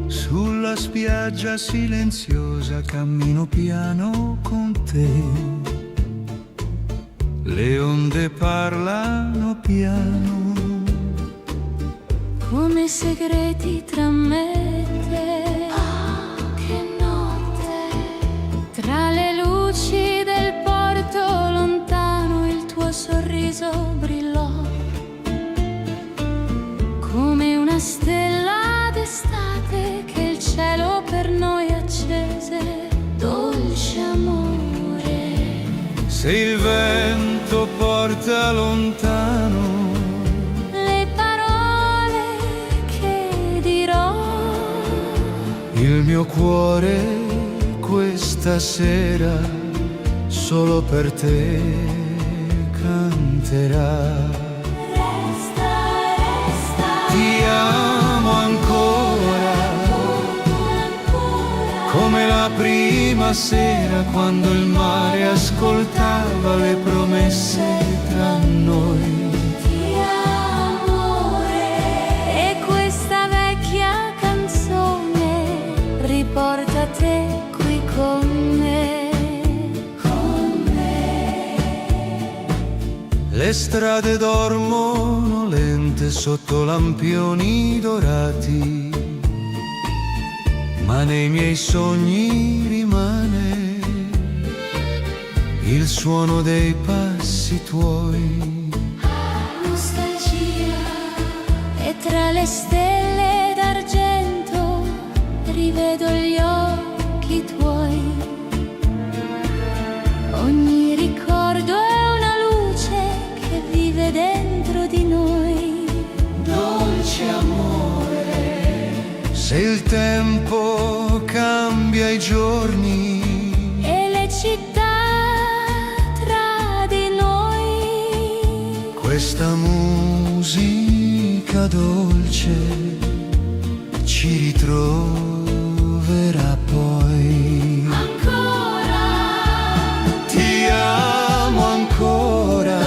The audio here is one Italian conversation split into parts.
Sulla spiaggia silenziosa cammino piano con te. Le onde parlano piano, come segreti tra me e te. Ah, che notte! Tra le luci del porto lontano il tuo sorriso brillò, come una stella d'estate che il cielo per noi accese. Dolce amore, se il vento porta lontano le parole che dirò, il mio cuore questa sera solo per te canterà. resta, resta. Ti amo ancora, come la prima sera quando il mare ascoltava le promesse tra noi. Ti amo, amore, e questa vecchia canzone riporta te qui con me, con me. Le strade dormono lente sotto lampioni dorati, ma nei miei sogni rimane il suono dei passi tuoi. Nostalgia, e tra le stelle d'argento rivedo gli occhi tuoi. Ogni ricordo è una luce che vive dentro di noi. Dolce amore, Se il tempo cambia i giorni e le città tra di noi, questa musica dolce ci ritroverà poi. ancora, Ti amo ancora,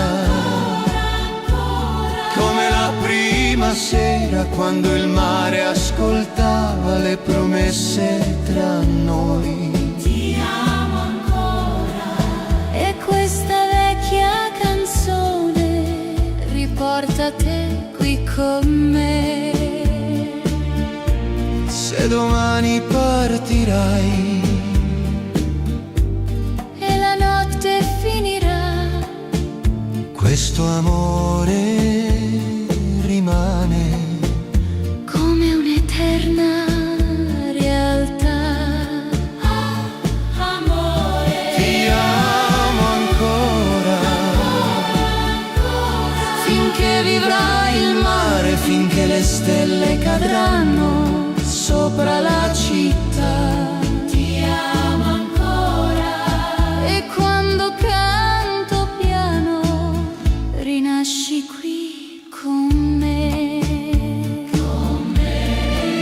come la prima sera quando il mare ascoltava le promesse tra noi. ti amo ancora, e questa vecchia canzone riporta te qui con me. Se domani partirai E la notte finirà, questo amore rimane come un'eterna realtà. Amore, ti amo ancora, finché vivrà il mare, finché le stelle cadranno sopra la città. Ti amo ancora, e quando canto piano rinasci qui con me. Con me.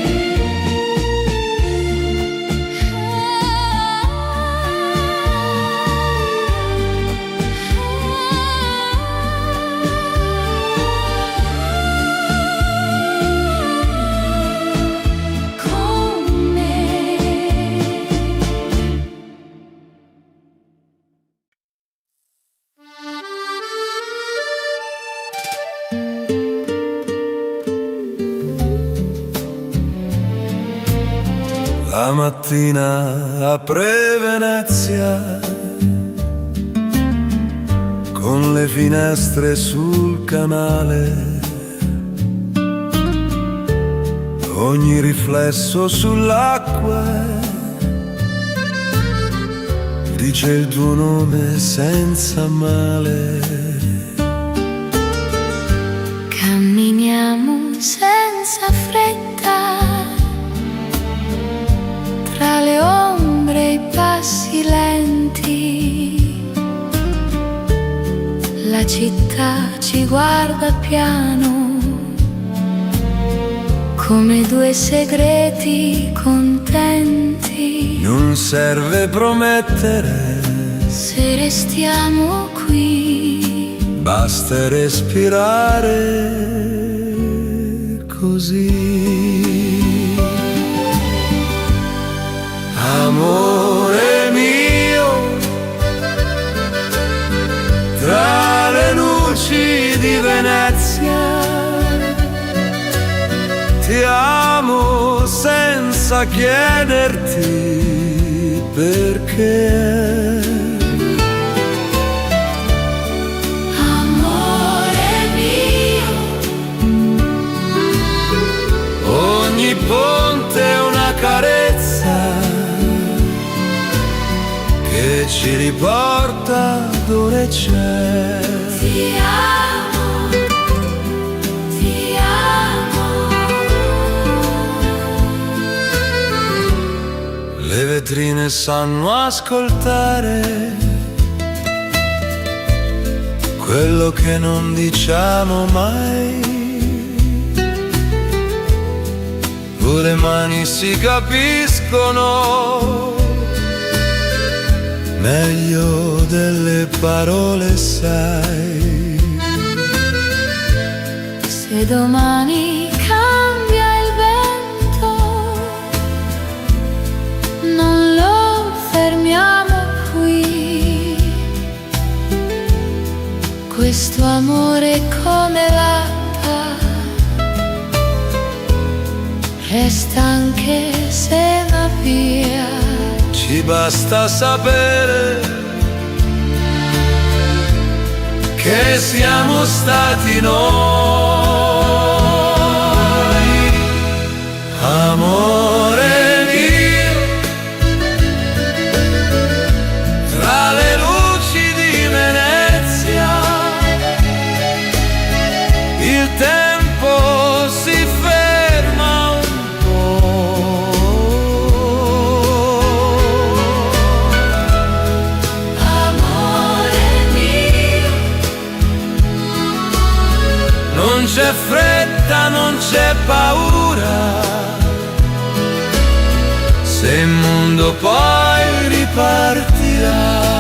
Con me. La mattina apre Venezia con le finestre sul canale, ogni riflesso sull'acqua dice il tuo nome senza male. Camminiamo senza fretta, tra le ombre e i passi lenti. La città ci guarda piano, come due segreti contenti. Non serve promettere, se restiamo qui, basta respirare così. Amore mio, tra le luci di Venezia, ti amo senza chiederti perché. Ogni ponte è una carezza che ci riporta dove c'è. Ti amo, ti amo. Le vetrine sanno ascoltare quello che non diciamo mai. Le mani si capiscono meglio delle parole, sai. Se domani cambia il vento, non lo fermiamo qui. Questo amore come l'acqua resta anche se va via. Ci basta sapere che siamo stati noi. Amore mio, tra le luci di Venezia, il tempo si ferma un po'. Amore mio, non c'è fretta, non c'è paura, se il mondo poi ripartirà.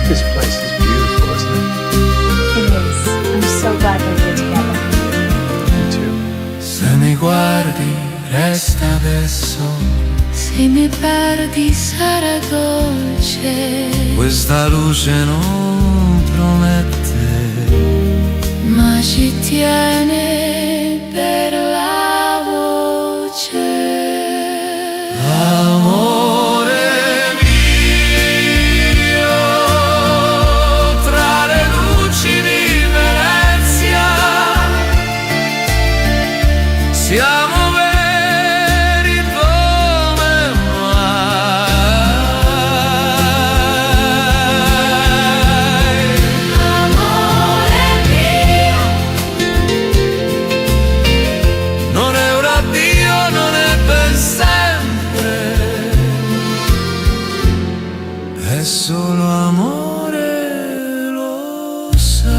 This place is beautiful, isn't it? It is. I'm so glad that we're together. Me too. Se mi guardi, resta adesso, se mi perdi sarà dolce, questa luce non promette, ma ci tiene per la voce. amore mio, tra le luci di Venezia, siamo veri come mai. Amore mio, Non è un addio, non è per sempre, è solo amore, lo sai.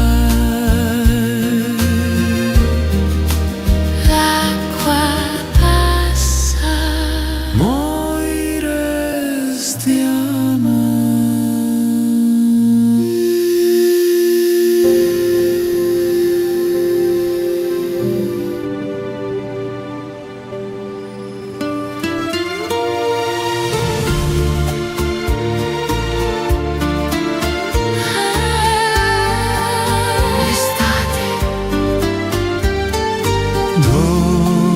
l'acqua passa, Noi restiamo. l'estate,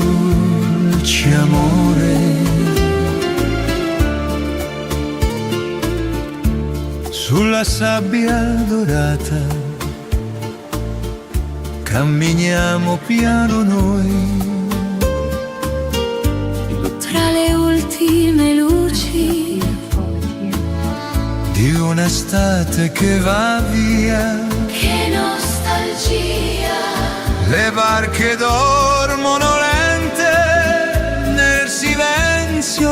Dolce amore, sulla sabbia dorata camminiamo piano noi, tra le ultime luci, di un'estate che va via, che nostalgia. le barche d'oro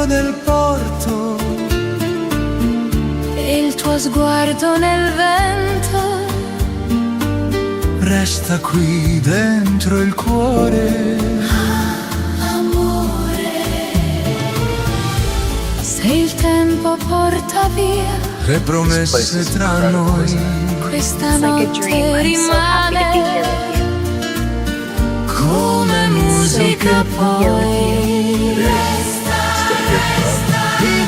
vento del porto, e il tuo sguardo nel vento. resta qui dentro il cuore. Amore, se il tempo porta via Le promesse tra noi, questa It's like a notte dream. I'm so happy to be here rimane with you. come musica poi.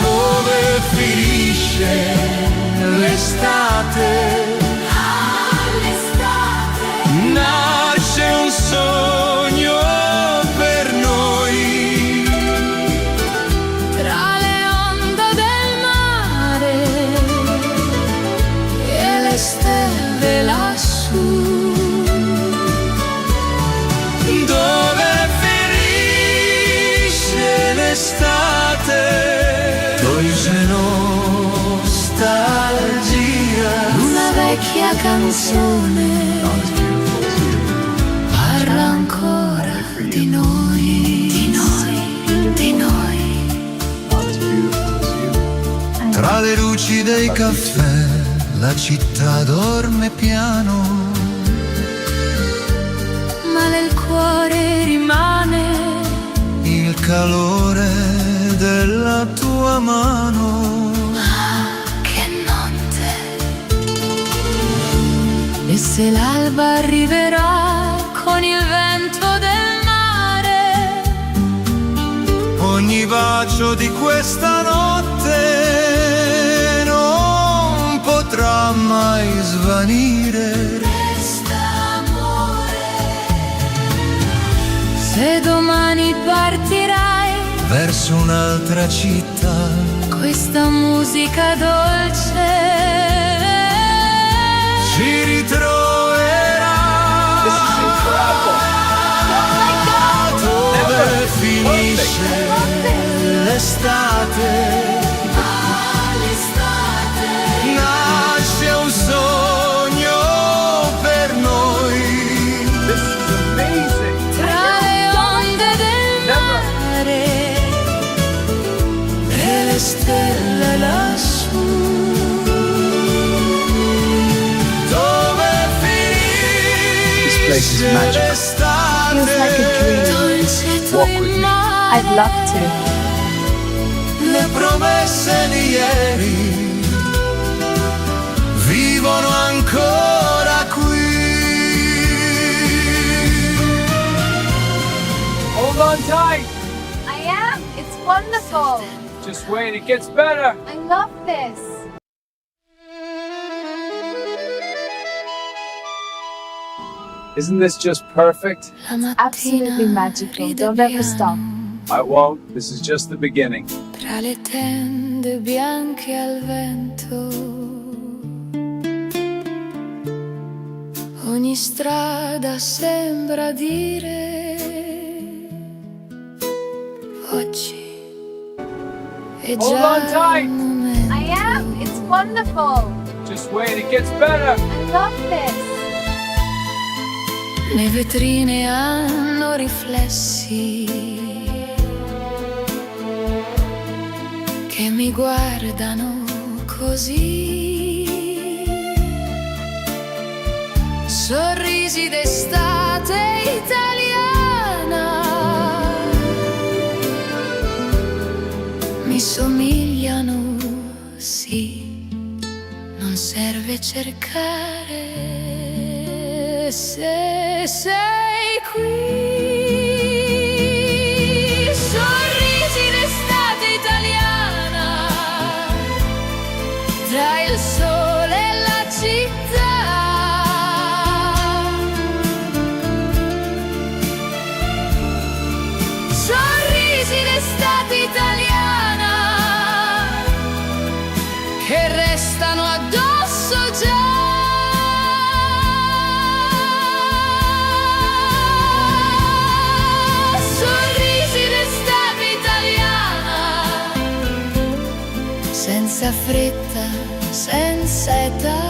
Dove finisce l'estate, nasce un sogno per noi. tra le onde del mare e le stelle lassù. Dove finisce l'estate, dolce nostalgia, Una vecchia canzone parla ancora di noi, di noi, di noi. Not as beautiful as you. tra le luci dei caffè la città dorme piano, Ma nel cuore rimane il calore della tua mano. che notte. E se l'alba arriverà con il vento del mare, Ogni bacio di questa notte non potrà mai svanire. resta amore. Se domani partirai, Verso un'altra città, questa musica dolce ci ritroverà. Dove finisce l'estate, nasce un sogno per noi. This is amazing. tra le onde del mare e le stelle lassù. Dove This place is finisce magical. l'estate, Feels like a dream. Dolce tu Walk with me. I'd love to. le promesse di ieri vivono ancora qui. Hold on tight. I am. It's wonderful. Just wait, it gets better. I love this. Isn't this just perfect? La mattina Absolutely magical. ride Don't ever stop. piano I won't. This is just the beginning. tra le tende bianche al vento. Ogni strada sembra dire oggi è Hold già on tight. il momento. I am. It's wonderful. Just wait, it gets better. I love this. Le vetrine hanno riflessi che mi guardano così. Sorrisi d'estate italiana mi somigliano, sì, non serve cercare. Se sei qui, sorrisi d'estate italiana, tra il sole e la città. Sorrisi d'estate italiana che restano addosso già. Senza fretta, senza età,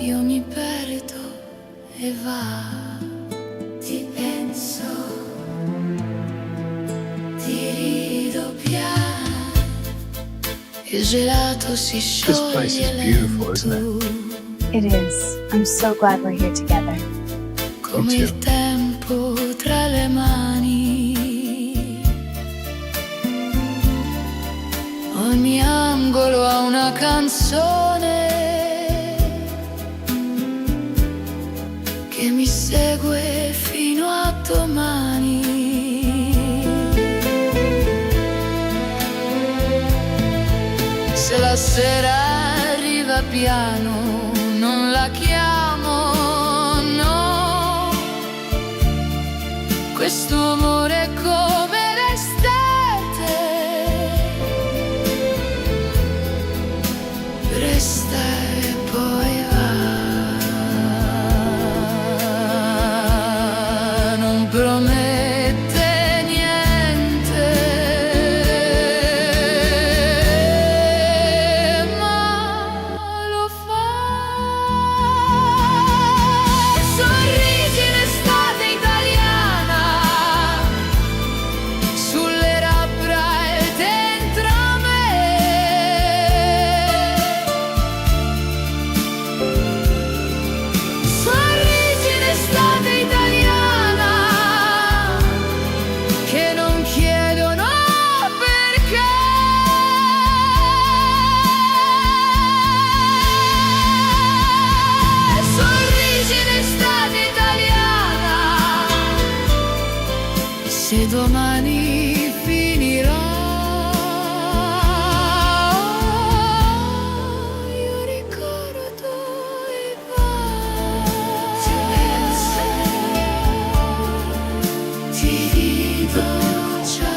io mi perdo e va. Ti penso il gelato si scioglie place is beautiful, isn't lento, It is. I'm so glad we're here together. come Me too. il tempo tra le mani. Ogni angolo ha una canzone che mi segue fino a domani. Se la sera arriva piano, non la chiamo, no. Questo amore è come l'estate, resta e poi va. Non promette niente, ma lo fa. Sorrisi in estate italiana, sulle labbra e dentro me. Sorrisi in estate italiana, che non chiedono perché. Sorrisi in estate italiana, se domani finirà, io ricordo i baci, ti rido già.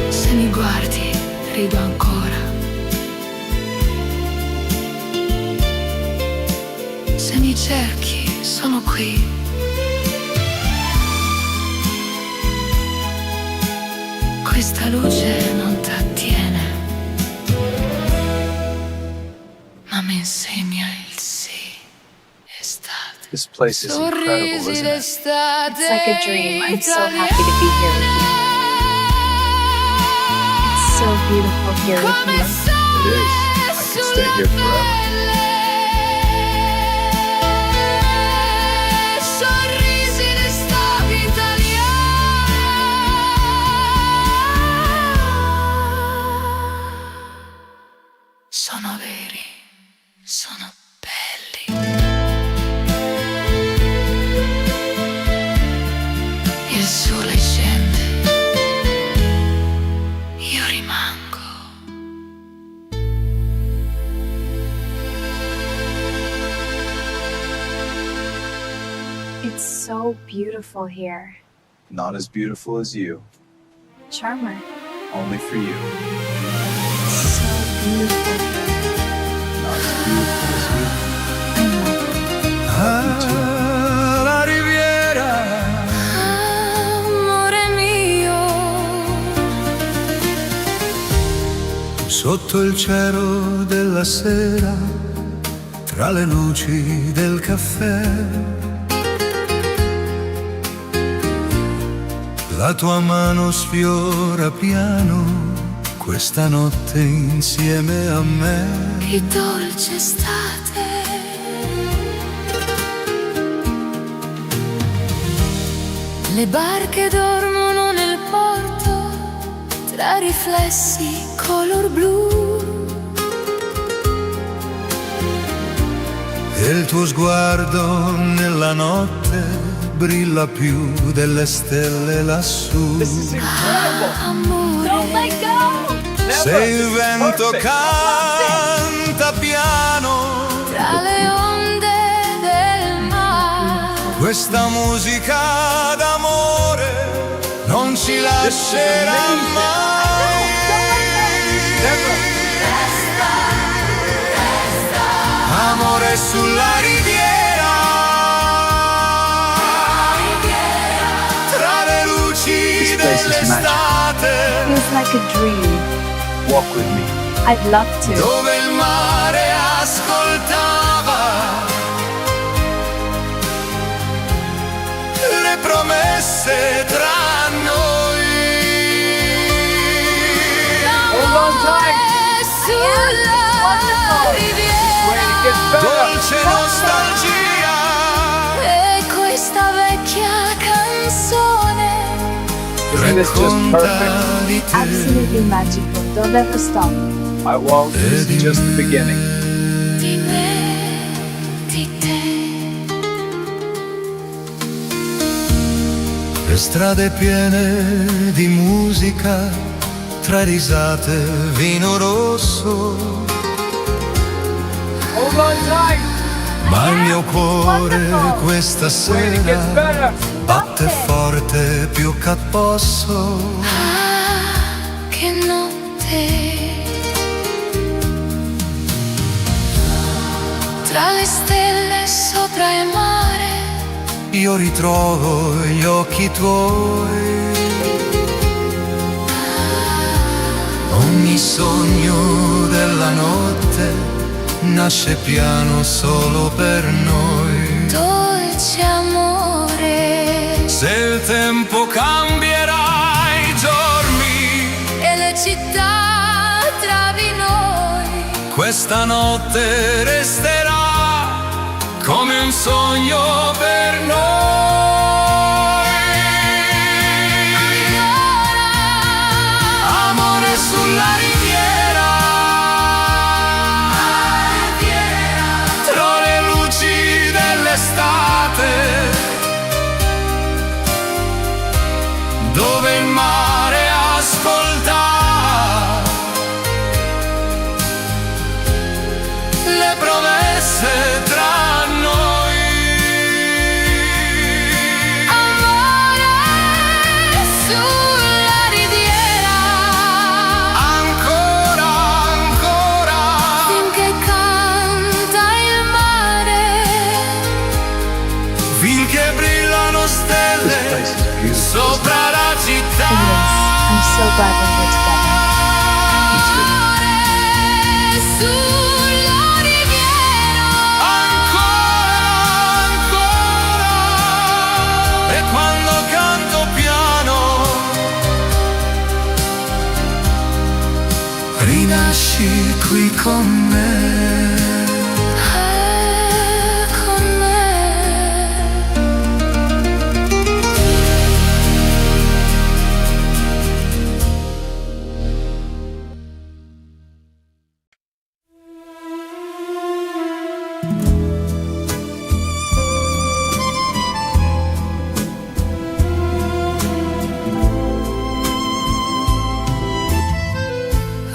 Se mi guardi, rido ancora. Se mi cerchi, sono qui. Questa luce non t'attiene, ma mi insegna il sì, estate. This place is incredible, Sorrisi isn't it? d'estate. It's like a dream. I'm so happy to be here with you. It's so beautiful here with Come you. It is. I could stay here forever. Sorrisi d'estate italiana. Sono veri, sono belli. Il sole scende, io rimango. It's so beautiful here. Not as beautiful as you. Charmer. Only for you. It's so beautiful here. Not as beautiful as you. I love you. Ah, la riviera, Amore mio, sotto il cielo della sera, tra le luci del caffè. La tua mano sfiora piano questa notte insieme a me. che dolce estate. Le barche dormono nel porto, tra riflessi color blu. E il tuo sguardo nella notte brilla più delle stelle lassù. This is incredible. Amore, Don't let go! Never. Se il This is vento perfect. canta piano, tra le onde del mare. questa musica d'amore non ci lascerà amazing. mai. Never. Amore sulla riviera, tra le luci place is magic. dell'estate, Feels like a dream. Walk with me. I'd love to. dove il mare ascoltava gets better. dolce nostalgia. E questa vecchia canzone Isn't this just Racconta perfect? di te. Absolutely magical. Don't ever stop. I won't. This is just the beginning. di me, di te. Le strade piene di musica, tra risate, vino rosso. Hold on tight. Ma il mio cuore questa When it gets sera better. batte forte più che posso. Ah, che notte. Tra le stelle sopra il mare, Io ritrovo gli occhi tuoi. Ogni sogno della notte nasce piano solo per noi. dolce amore. Se il tempo cambierà i giorni, E le città tra di noi, questa notte resterà come un sogno per noi. Amore sulla riviera, tra le luci dell'estate, dove il mare ascolta le promesse tra noi. amore sulla riviera, Ancora, ancora, finché canta il mare, finché brillano This stelle place is beautiful. sopra la città. It is. I'm so glad that we're together. amore sulla riviera. Ancora, ancora, e quando canto piano rinasci qui con me. Con me.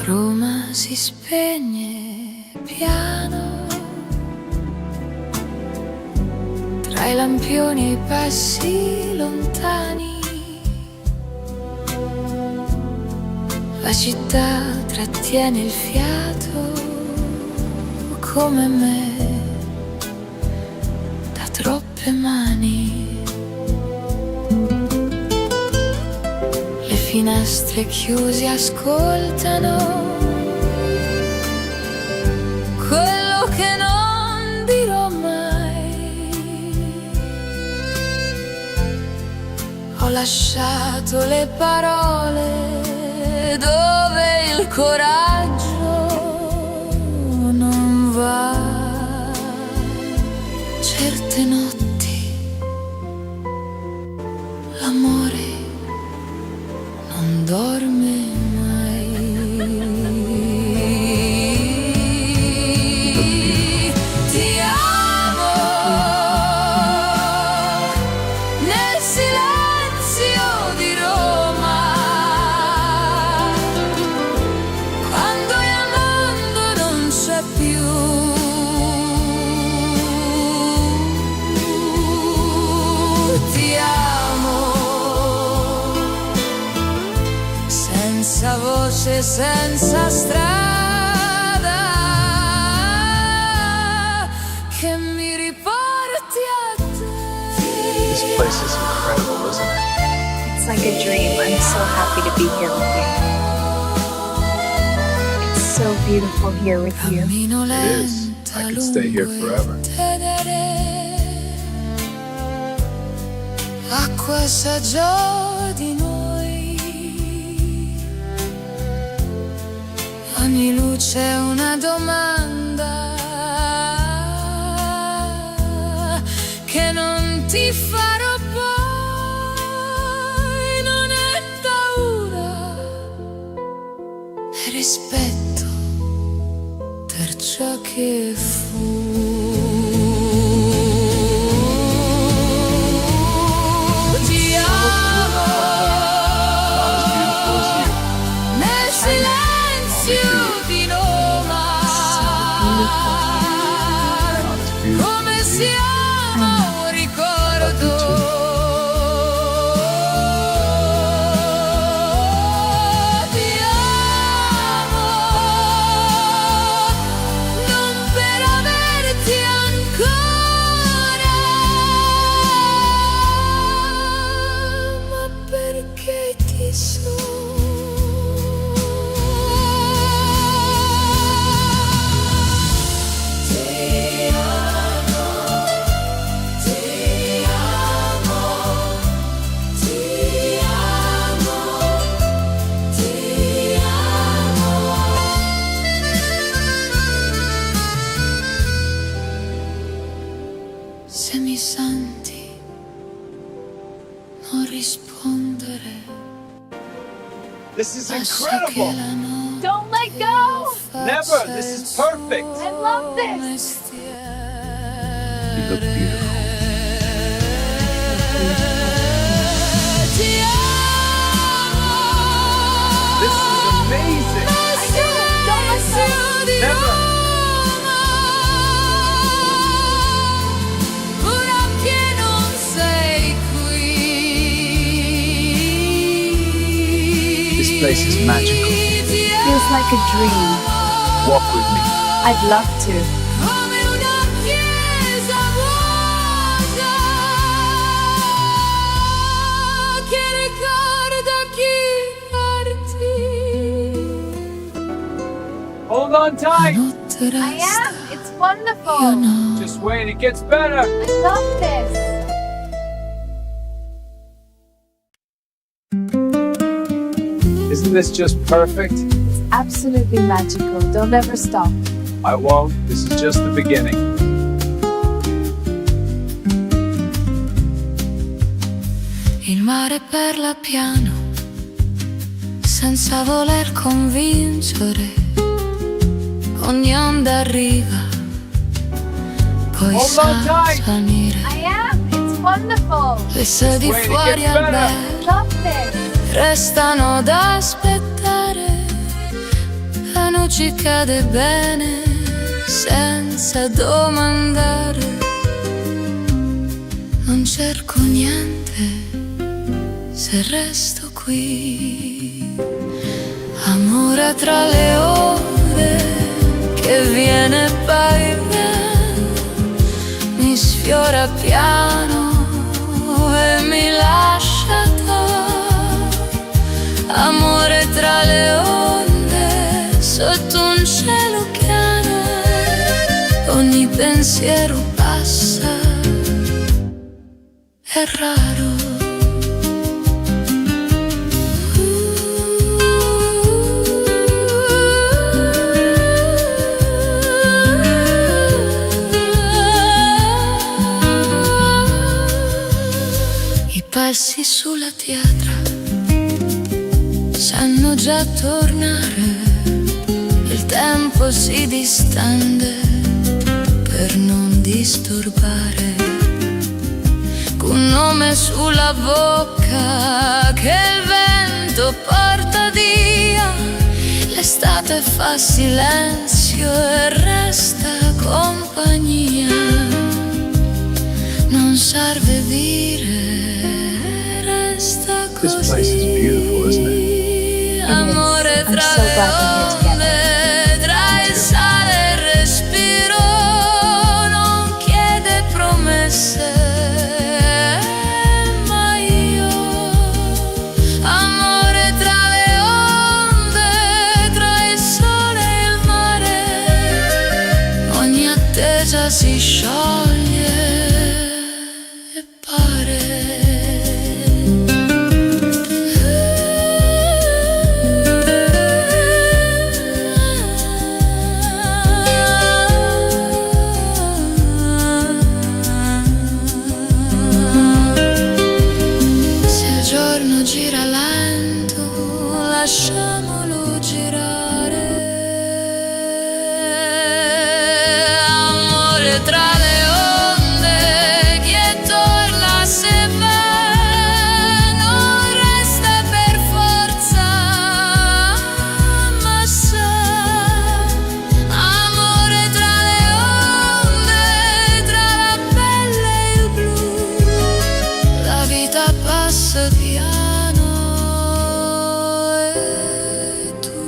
Roma si spegne piano tra i lampioni e i passi lontani. La città trattiene il fiato come me da troppe mani. Le finestre chiuse ascoltano quello che non dirò mai. Ho lasciato le parole dove il coraggio non va. Certe notti l'amore non dorme mai. Ti amo nel silenzio di Roma, quando il mondo non c'è più. Ti amo senza voce, senza strada, che mi riporti a This te. place is incredible, isn't it? It's like a dream. I'm so happy to be here with you. It's so beautiful here with you. Cammino It is. lenta I could stay here lungo il forever. Tenere, acqua assaggiò di noi, ogni luce è una domanda che non ti farò poi, non è paura, è rispetto per ciò che fu. Ti amo nel silenzio di Roma, come siamo un ricordo. Ti amo non per averti ancora, ma perché ti so. Se mi senti non rispondere, This is lascia che incredible. la notte Don't let go. Never. This is perfect. I love this. You look beautiful. Ti amo. This is amazing. Don't let go. Never. Ora che non sei qui. This place is magical. Feels like a dream. Walk with me. I'd love to. Come una chiesa vuota che ricorda chi partì. Hold on tight. Notte I resta, am. It's wonderful. io no. Just wait. It gets better. I love this. Isn't this just perfect? Absolutely magical. Don't ever stop. I won't. This is just the beginning. Il mare parla piano, senza voler convincere. Ogni onda arriva, poi Hold sa on tight. salire. I am. It's wonderful. Le sedi Wait, it fuori gets al better. bar I love this. restano ad aspettare. La luce cade bene, senza domandare. Non cerco niente se resto qui. Amore tra le ore che viene e poi viene, mi sfiora piano e mi lascia amore tra le onde sotto un cielo chiaro. Ogni pensiero passa, è raro. I passi sulla pietra sanno già tornare, il tempo si distende per non disturbare. Un nome sulla bocca che il vento porta via, l'estate fa silenzio e resta compagnia. Non serve dire, resta così. This place is beautiful, isn't it? Amore I'm tra so le glad we're here onde, tra il sale e il respiro, non chiede promesse, ma io. Amore tra le onde, tra il sole e il mare, ogni attesa si scioglie e pare. piano gira lento, lasciamolo girare. Amore tra le onde, chi torna se va, non resta per forza, ma sa. Amore tra le onde, tra la pelle e il blu, la vita passa piano e tu.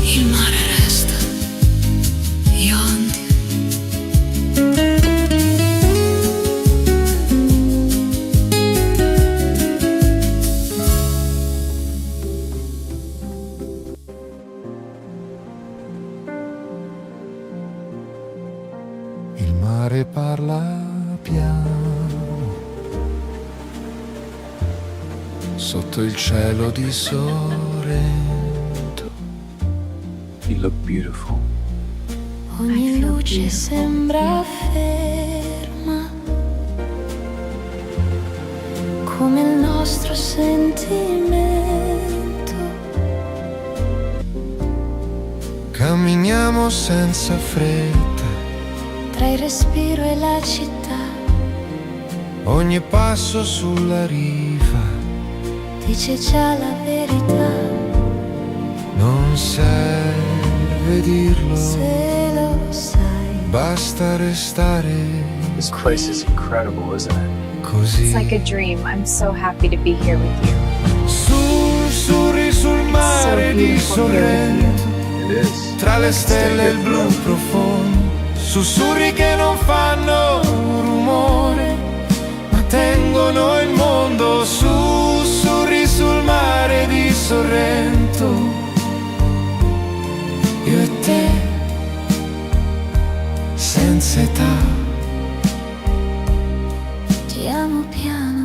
Il mare resta, io ando. Il mare parla piano sotto il cielo di Sorrento. You look beautiful. Ogni luce sembra ferma, come il nostro sentimento. Camminiamo senza fretta, Tra il respiro e la città, ogni passo sulla riva. dice già la verità. Non serve dirlo, Se lo sai, basta restare This place is incredible, isn't it? così. It's like a dream. I'm so happy to be here with you. Sussurri sul mare So di beautiful here with Sorrento, It is. tra le stelle e il blu profondo. Sussurri che non fanno rumore, ma tengono il mondo. Sussurri sul mare di Sorrento, io e te, senza età. ti amo piano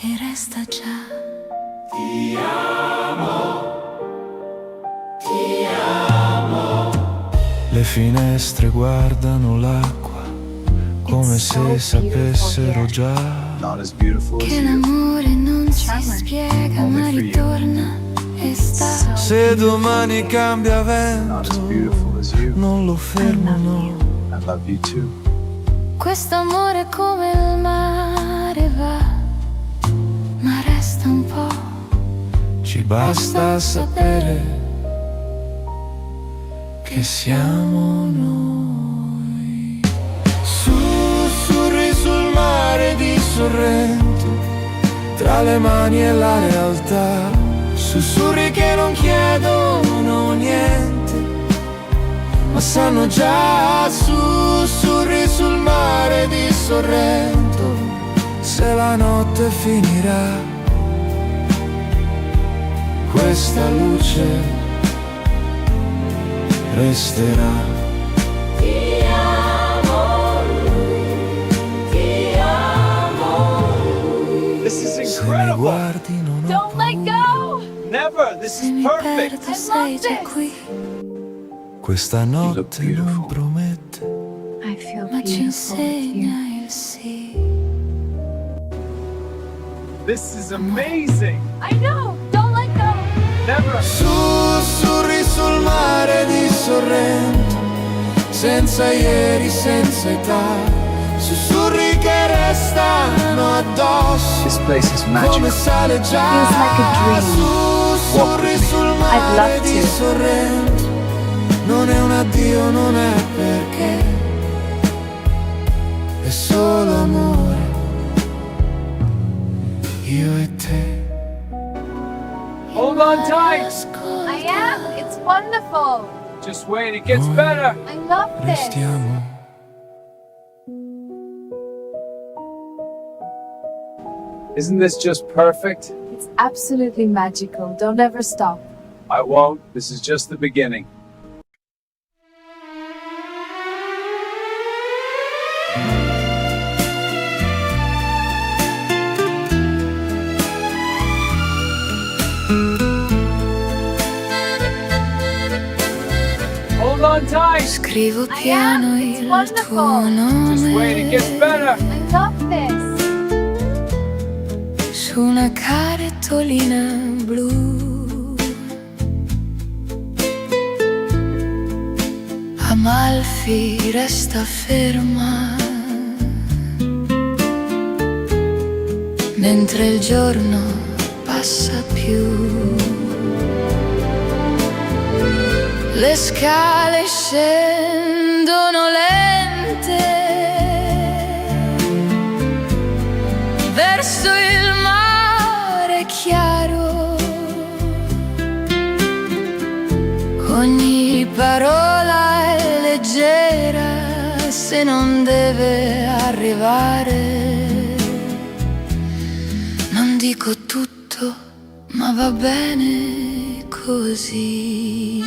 e resta già. Le finestre guardano l'acqua come It's so se beautiful sapessero here. già. Not as beautiful as Che you. l'amore non si Charmer. spiega, Only ma for you. ritorna e sta. Se domani cambia Not as vento, beautiful as you. non lo fermo, no. I love you too. Questo amore come il mare va, ma resta un po'. Ci basta sapere che siamo noi. Sussurri sul mare di Sorrento, tra le mani e la realtà. Sussurri che non chiedono niente, ma sanno già. Sussurri sul mare di Sorrento, se la notte finirà, questa luce resterà. This is Se mi incredible. guardi non ho Don't let go! Never. This Se is mi perfect. perdo sei già qui, questa notte beautiful. non promette. I feel ma ci beautiful with you. insegna il sì. This is amazing. I know! Don't let go! Never. Sussurri sul mare di Sorrento, senza ieri, senza età. Sussurri che restano addosso, This place is come magical. sale già. Feels like a dream. Sussurri sul I'd mare love di to. Sorrento, non è un addio, non è perché, è solo amore, io e te. Hold on tight. I am! It's wonderful! Just wait. It gets better. I love this! Restiamo. Isn't this just perfect? It's absolutely magical. Don't ever stop. I won't. This is just the beginning. Hold on on tight. Scrivo piano It's il wonderful. tuo Just wait, it gets nome better. I love this. su una cartolina blu. Amalfi resta ferma mentre il giorno passa più. Le scale scendono lente verso il mare chiaro. Ogni parola è leggera se non deve arrivare. Non dico tutto, ma va bene così.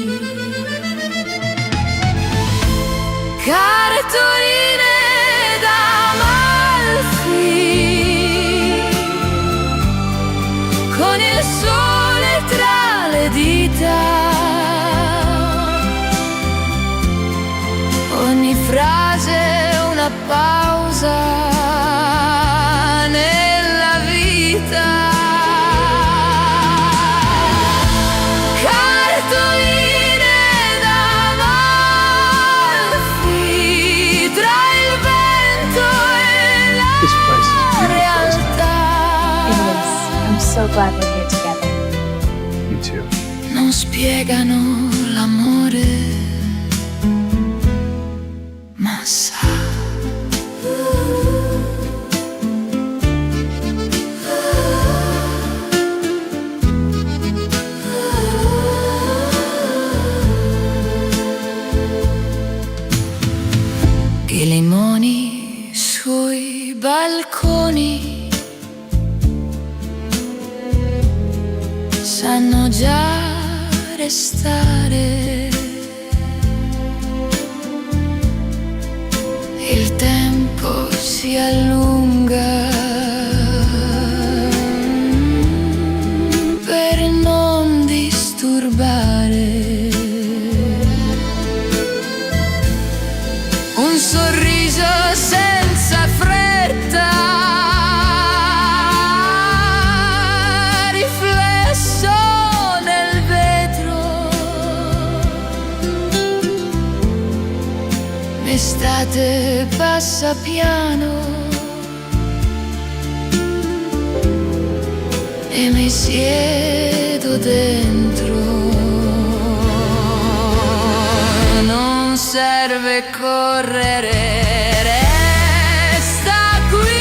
Cartoline d'Amalfi, con il sole tra le dita, ogni frase è una pausa nella vita. Cartoline d'Amalfi, tra il vento e This place is la beautiful, isn't realtà. It is. I'm so glad we're here together. it? Me too. Non spiegano l'amore, ma sa. I limoni sui balconi sanno già restare. Il tempo si allunga per non disturbare. Un sorriso senza fretta, riflesso nel vetro. L'estate passa piano e mi siedo dentro. Non serve correre, resta qui.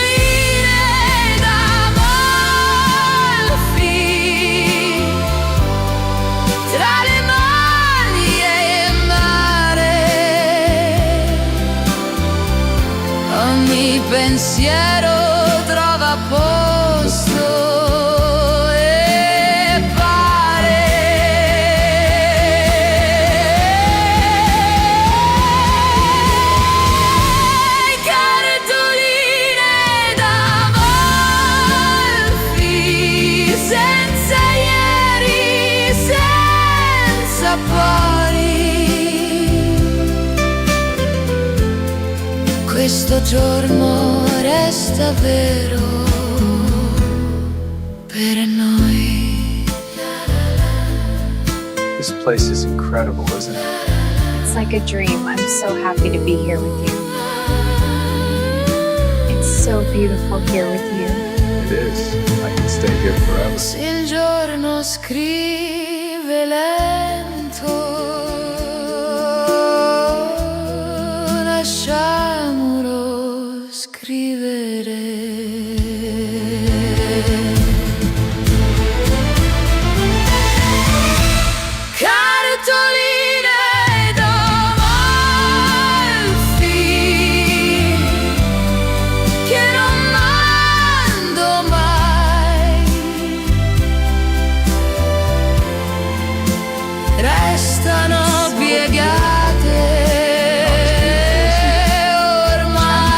Cartoline d'Amalfi, tra le mani e il mare. Ogni pensiero trova posto e pare. Cartoline d'Amalfi, senza ieri, senza poi. Questo giorno resta vero per noi. This place is incredible, isn't it? It's like a dream. I'm so happy to be here with you. It's so beautiful here with you. It is. I can stay here forever. Se il giorno scrive lento, lasciamolo scrivere. Cartoline d'Amalfi, che non mando mai, restano piegate ormai.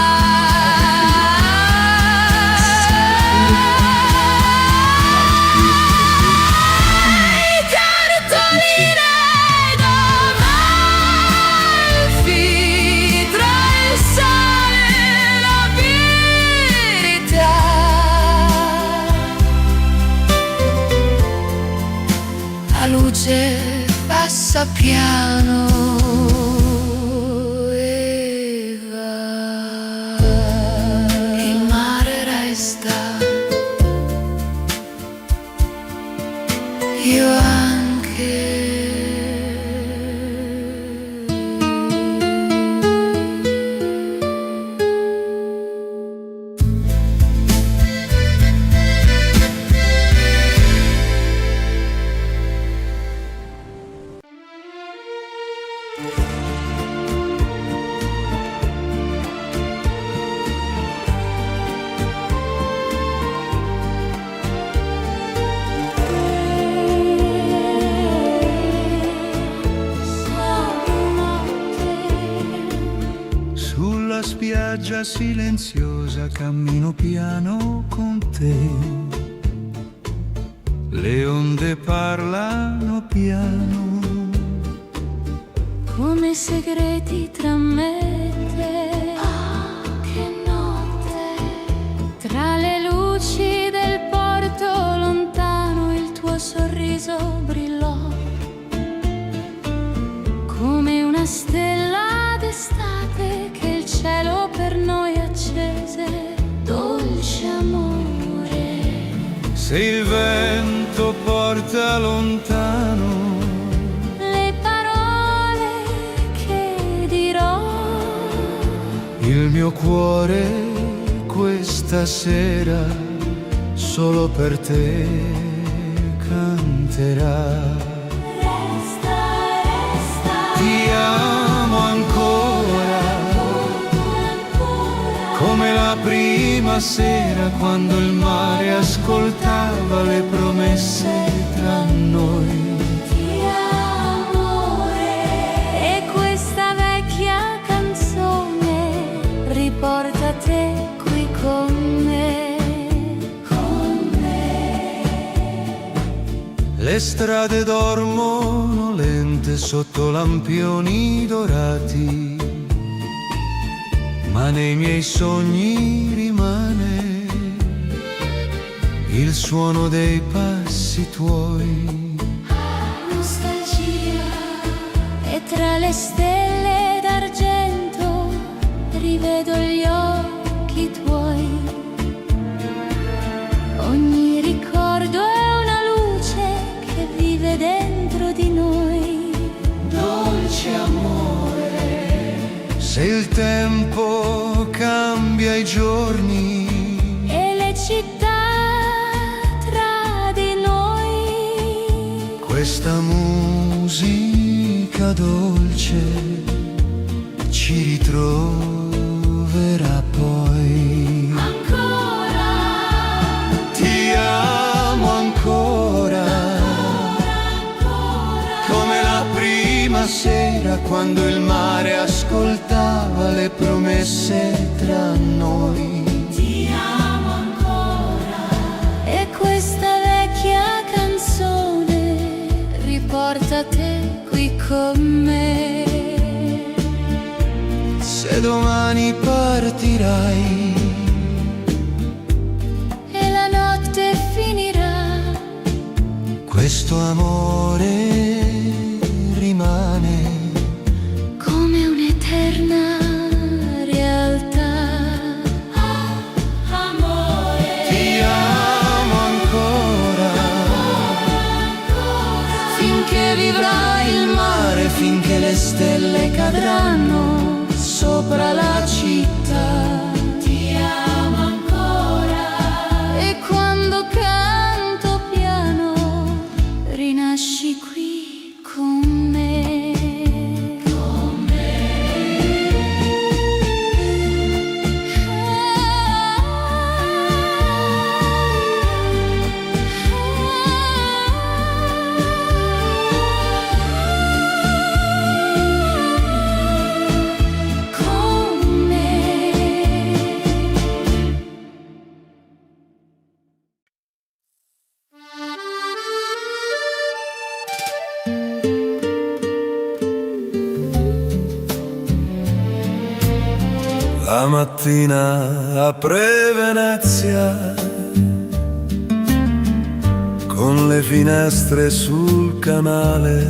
luce passa piano e va. Il mare resta, io anche. Sulla spiaggia silenziosa cammino piano con te. Le onde parlano piano, come segreti tra me e te. Che notte, tra le luci del porto lontano il tuo sorriso brillò, come una stella d'estate che il cielo per noi accese. Dolce amore, se il vento porta lontano le parole che dirò. il mio cuore questa sera solo per te canterà. Resta, resta, Ti amo ancora, come la prima sera quando il mare ascoltava le promesse tra noi. ti amore. E questa vecchia canzone riporta te qui con me, con me. Le strade dormono lente sotto lampioni dorati, ma nei miei sogni rimane il suono dei passi tuoi. Nostalgia, e tra le stelle d'argento rivedo gli occhi tuoi. Ogni ricordo è una luce che vive dentro di noi. Dolce amore, Se il tempo cambia i giorni e le città tra di noi. questa musica dolce ci ritroverà poi. Ancora, Ti amo ancora, come la prima sera quando il mare ascoltava le promesse tra noi. ti amo ancora. E questa vecchia canzone riporta te qui con me. Se domani partirai E la notte finirà, questo amore rimane come un'eterna realtà. Amore, Ti amo ancora, finché vivrà il mare, finché le stelle cadranno sopra la città. ti amo ancora. E quando canto piano rinasci qui con me. Con me. Con me. La mattina apre Venezia con le finestre sul canale,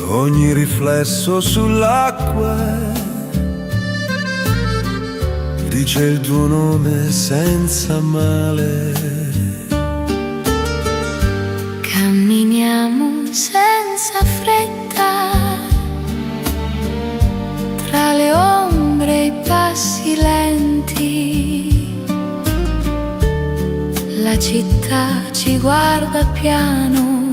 ogni riflesso sull'acqua dice il tuo nome senza male. Camminiamo senza fretta tra le ombre e i passi lenti. La città ci guarda piano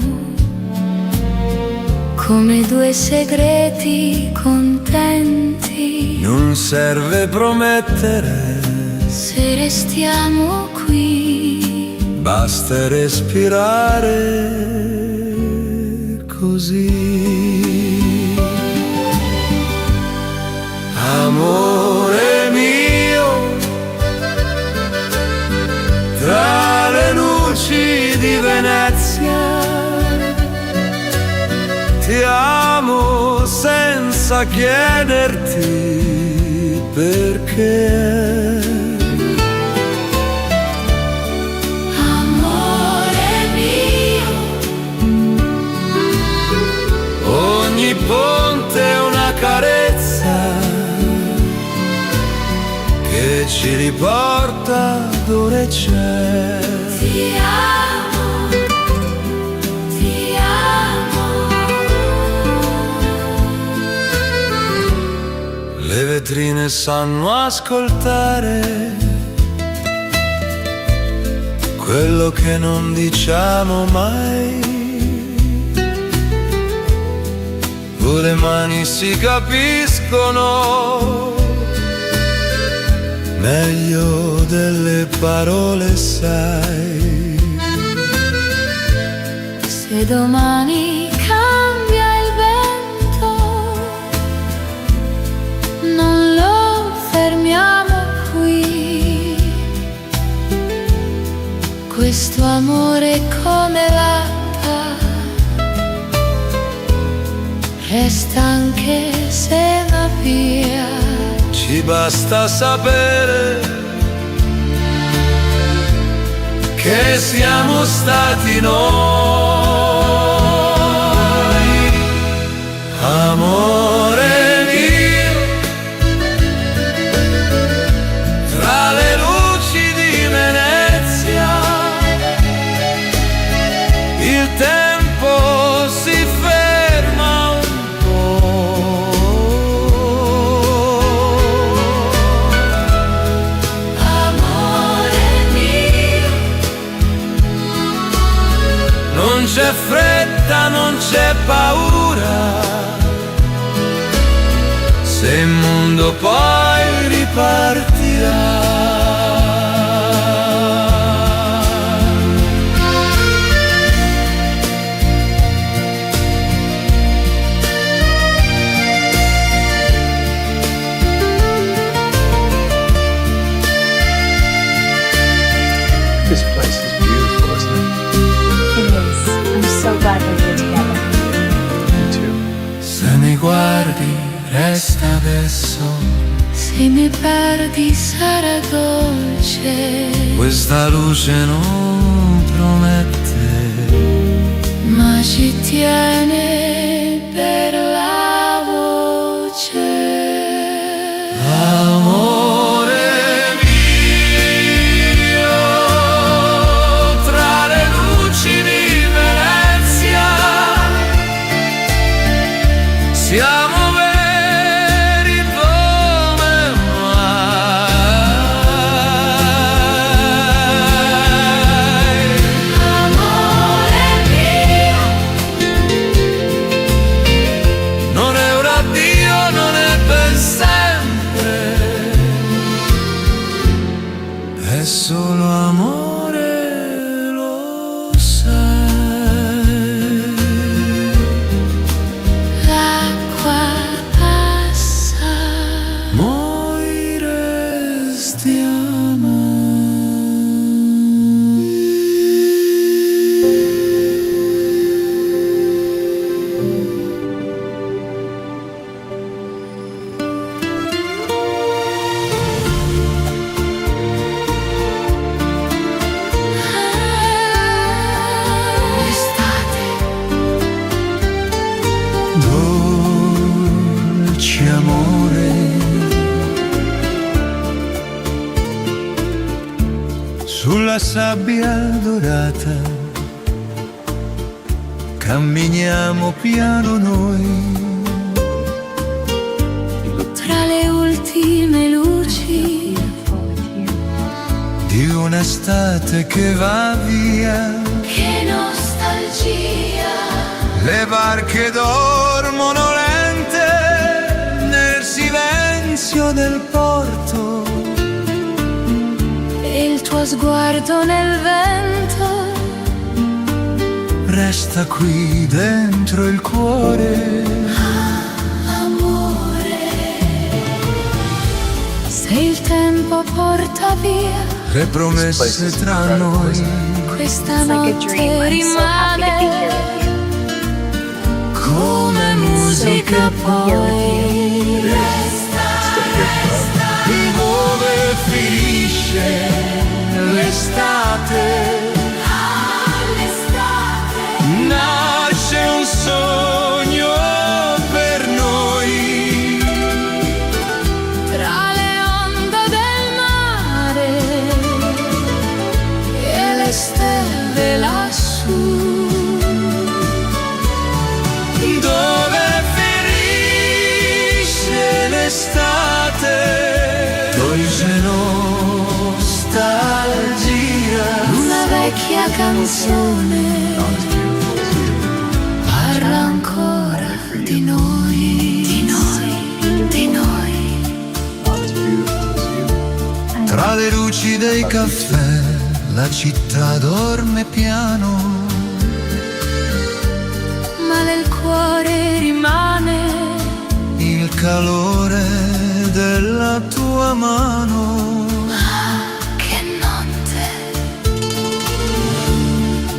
come due segreti contenti. Non serve promettere, se restiamo qui, basta respirare così. Amore mio, tra le luci di Venezia, ti amo senza chiederti perché. amore mio, Ogni ponte è una carezza che ci riporta dove c'è. ti amo, ti amo. Le vetrine sanno ascoltare quello che non diciamo mai. Le mani si capiscono meglio delle parole, sai. Se domani cambia il vento, non lo fermiamo qui. Questo amore è come l'acqua, resta anche se va via. Ci basta sapere che siamo stati noi. Amore mio, tra le luci di Venezia, il tempo si ferma un po'. Amore mio, Non c'è fretta, non c'è paura, se il mondo poi ripartirà. This place is beautiful, isn't it? It is. I'm so glad we're here together. Me too. Se mi guardi, resta adesso, se mi perdi sarà dolce, questa luce non promette, ma ci tiene per la voce. amore mio, tra le luci di Venezia, siamo veri come mai. Amore mio, sulla sabbia dorata, camminiamo piano noi. Tra le ultime luci Di un'estate che va via, che nostalgia. le barche dormono lente nel silenzio del porto. E il tuo sguardo nel vento Resta qui dentro il cuore. amore. Se il tempo porta via Le promesse tra noi, questa It's like a notte dream. I'm so happy to be here rimane with you. come musica poi. Dove finisce l'estate? Nasce un sogno per noi. tra le onde del mare e le stelle lassù. Dove finisce l'estate? Dolce nostalgia. Una vecchia canzone parla ancora di noi, di noi, di noi. Not as beautiful as you. Tra le luci dei caffè la città dorme piano, Ma nel cuore rimane il calore della tua mano. che notte.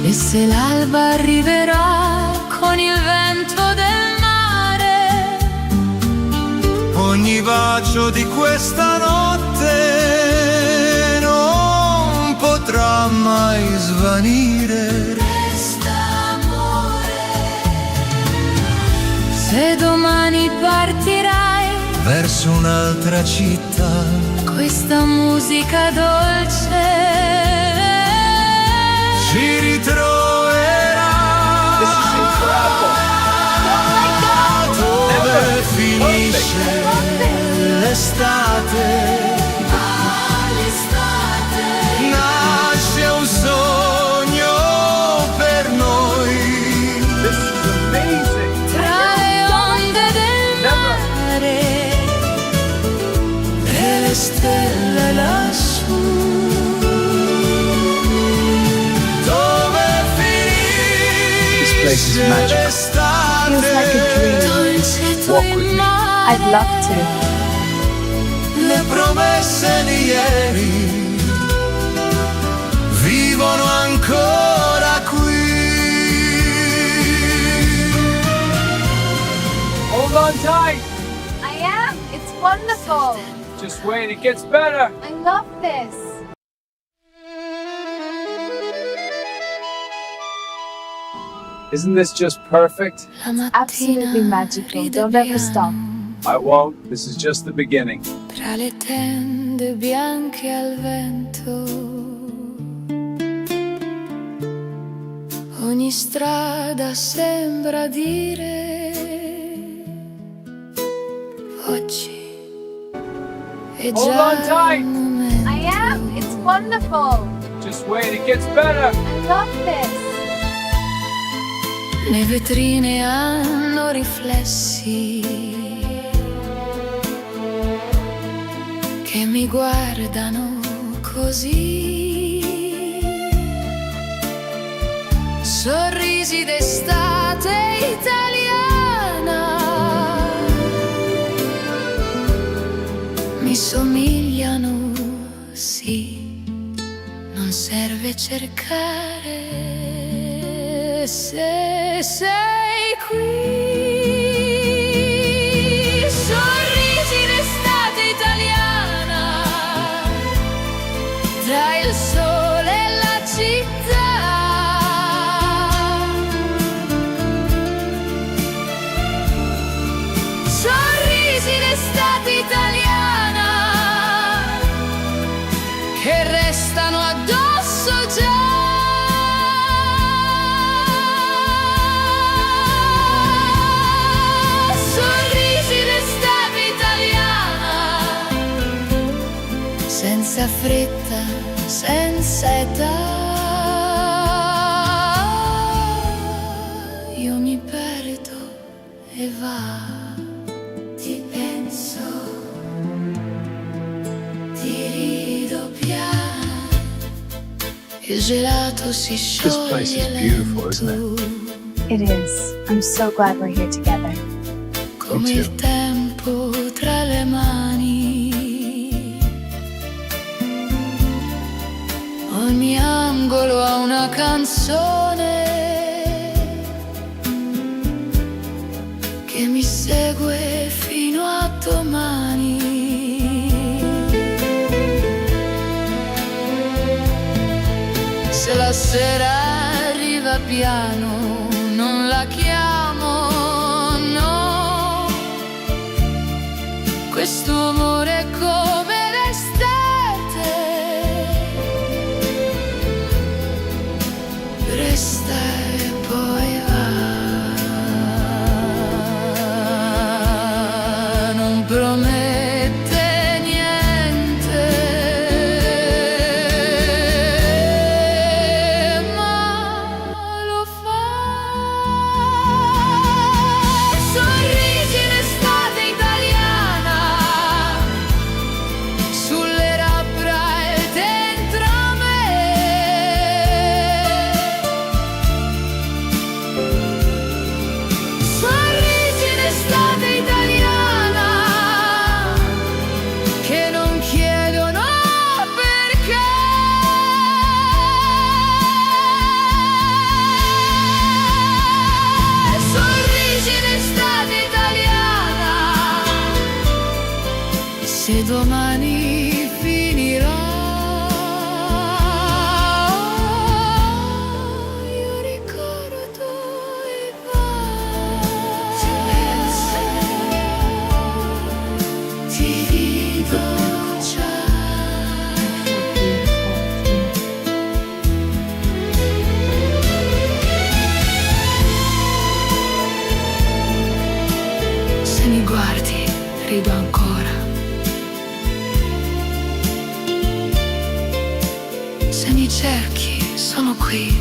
E se l'alba arriverà con il vento del mare, Ogni bacio di questa notte non potrà mai svanire. resta amore. Se domani partirai, Verso un'altra città, questa musica dolce ci ritroverà. Dove finisce l'estate? Nasce un sogno per noi. This is amazing. tra le onde del mare e le stelle lassù. Dove This place is finisce magical. l'estate? Feels like a dream. Dolce tua Walk with me. I'd love to. Le promesse di ieri vivono ancora qui. Hold on tight. I am. It's wonderful. Just wait, it gets better. I love this. Isn't this just perfect? La mattina Absolutely magical. ride Don't ever stop. piano I won't. This is just the beginning. tra le tende bianche al vento. Ogni strada sembra dire oggi è Hold già on tight. il momento. I am. It's wonderful. Just wait, it gets better. I love this. Le vetrine hanno riflessi che mi guardano così. Sorrisi d'estate italiana mi somigliano, sì, non serve cercare. Se sei qui, sorrisi d'estate italiana, tra il sole e la città. Sorrisi d'estate italiana che restano addosso senza fretta, senza età. Io mi perdo e va, ti penso, ti rido piano, il gelato si This place is scioglie beautiful, isn't lento, It is. I'm so glad we're here together. come Me too. il tempo tra le mani. Ogni angolo ha una canzone che mi segue fino a domani. Se la sera arriva piano, non la chiamo, no. Questo amore è come l'estate, resta e poi va. Non promette niente, ma lo fa. Sorrisi in estate italiana, sulle labbra e dentro me. Sorrisi in estate italiana, che non chiedono perché. Sorrisi in estate italiana, se domani finirà, io ricordo e va. Ti penso, ti rido già. Se mi guardi, rido ancora. Se mi cerchi, sono qui.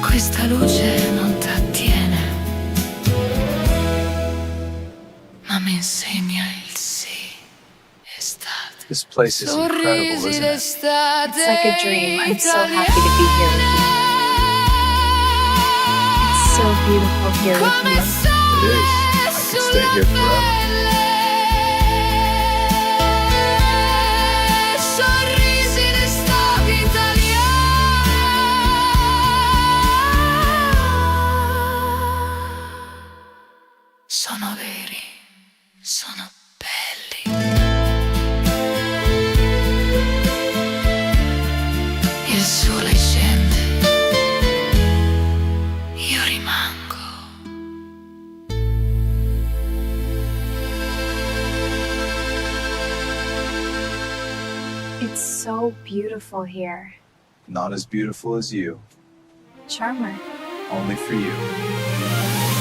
Questa luce non t'attiene, ma mi insegna il sì, estate. This place is incredible, Sorrisi isn't it? d'estate. It's like a dream. I'm so happy to be here with you. It's so beautiful here with Come you. It is. I could stay here forever. Sorrisi d'estate italiana. Sono veri, sono belli. Il sole scende, io rimango. It's so beautiful here. Not as beautiful as you. Charmer. Only for you.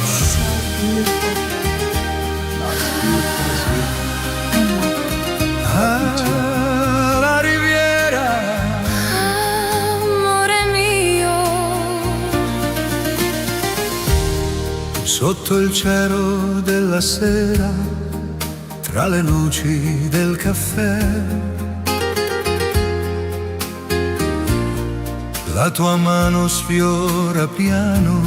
It's so beautiful here. Not as beautiful as you. I love it. Ah, la riviera, Amore mio, sotto il cielo della sera, tra le luci del caffè. La tua mano sfiora piano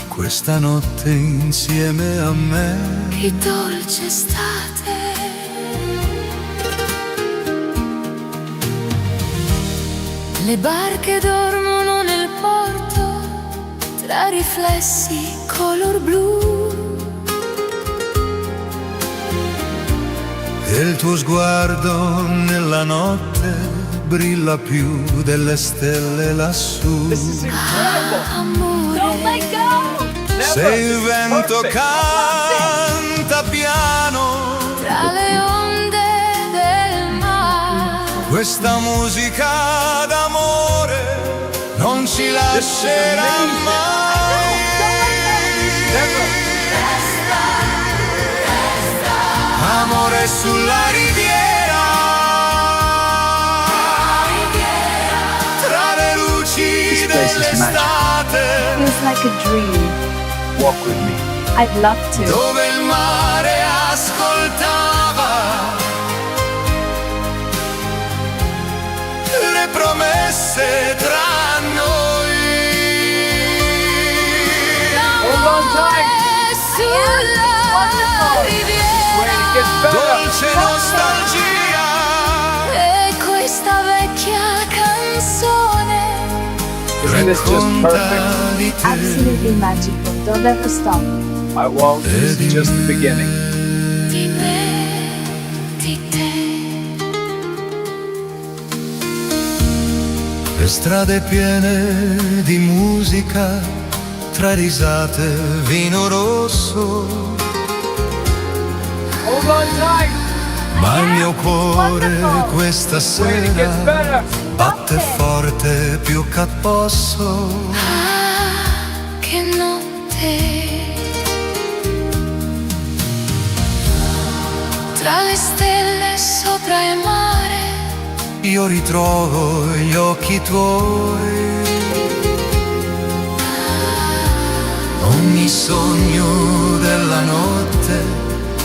questa notte insieme a me. che dolce estate. Le barche dormono nel porto, tra riflessi color blu. E il tuo sguardo nella notte brilla più delle stelle lassù. This is incredible. Amore, Don't let go! Se il vento canta piano, tra le onde del mare. questa musica d'amore non ci lascerà mai. Resta, resta sulla riviera, tra le luci place is magic. dell'estate, Feels like a dream. Walk with me. I'd love to. dove il mare ascoltava le promesse tra noi. Hold on tight. Sulla riviera Dolce nostalgia, e questa vecchia canzone Isn't this just racconta perfect? di te. Absolutely magical. Don't ever stop. I won't. This is just the beginning. di me, di te. Le strade piene di musica, tra risate, vino rosso, Hold on tight. ma il mio cuore questa Wait, it gets sera better. batte forte più che posso. Ah, che notte. Tra le stelle sopra il mare, Io ritrovo gli occhi tuoi, ogni sogno della notte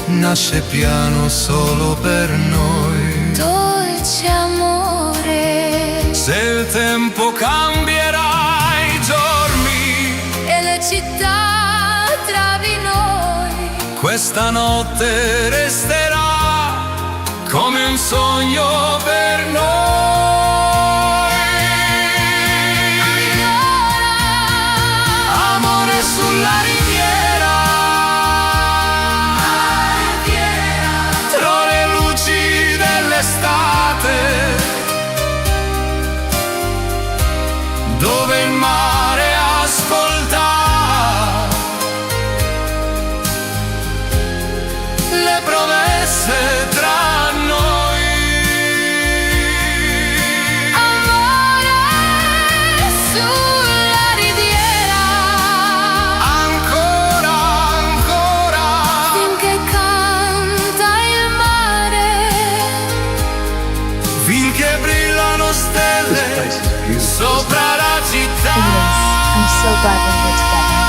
nasce piano solo per noi. dolce amore, Se il tempo cambierà i giorni, e le città tra di noi, questa notte resterà come un sogno per noi. Amore sulla riviera, tra le luci dell'estate, dove il mare ascolta le promesse tra noi. amore sulla riviera, Ancora, ancora, finché canta il mare, finché brillano This stelle place is beautiful. sopra la città. It is. I'm so glad when we're together.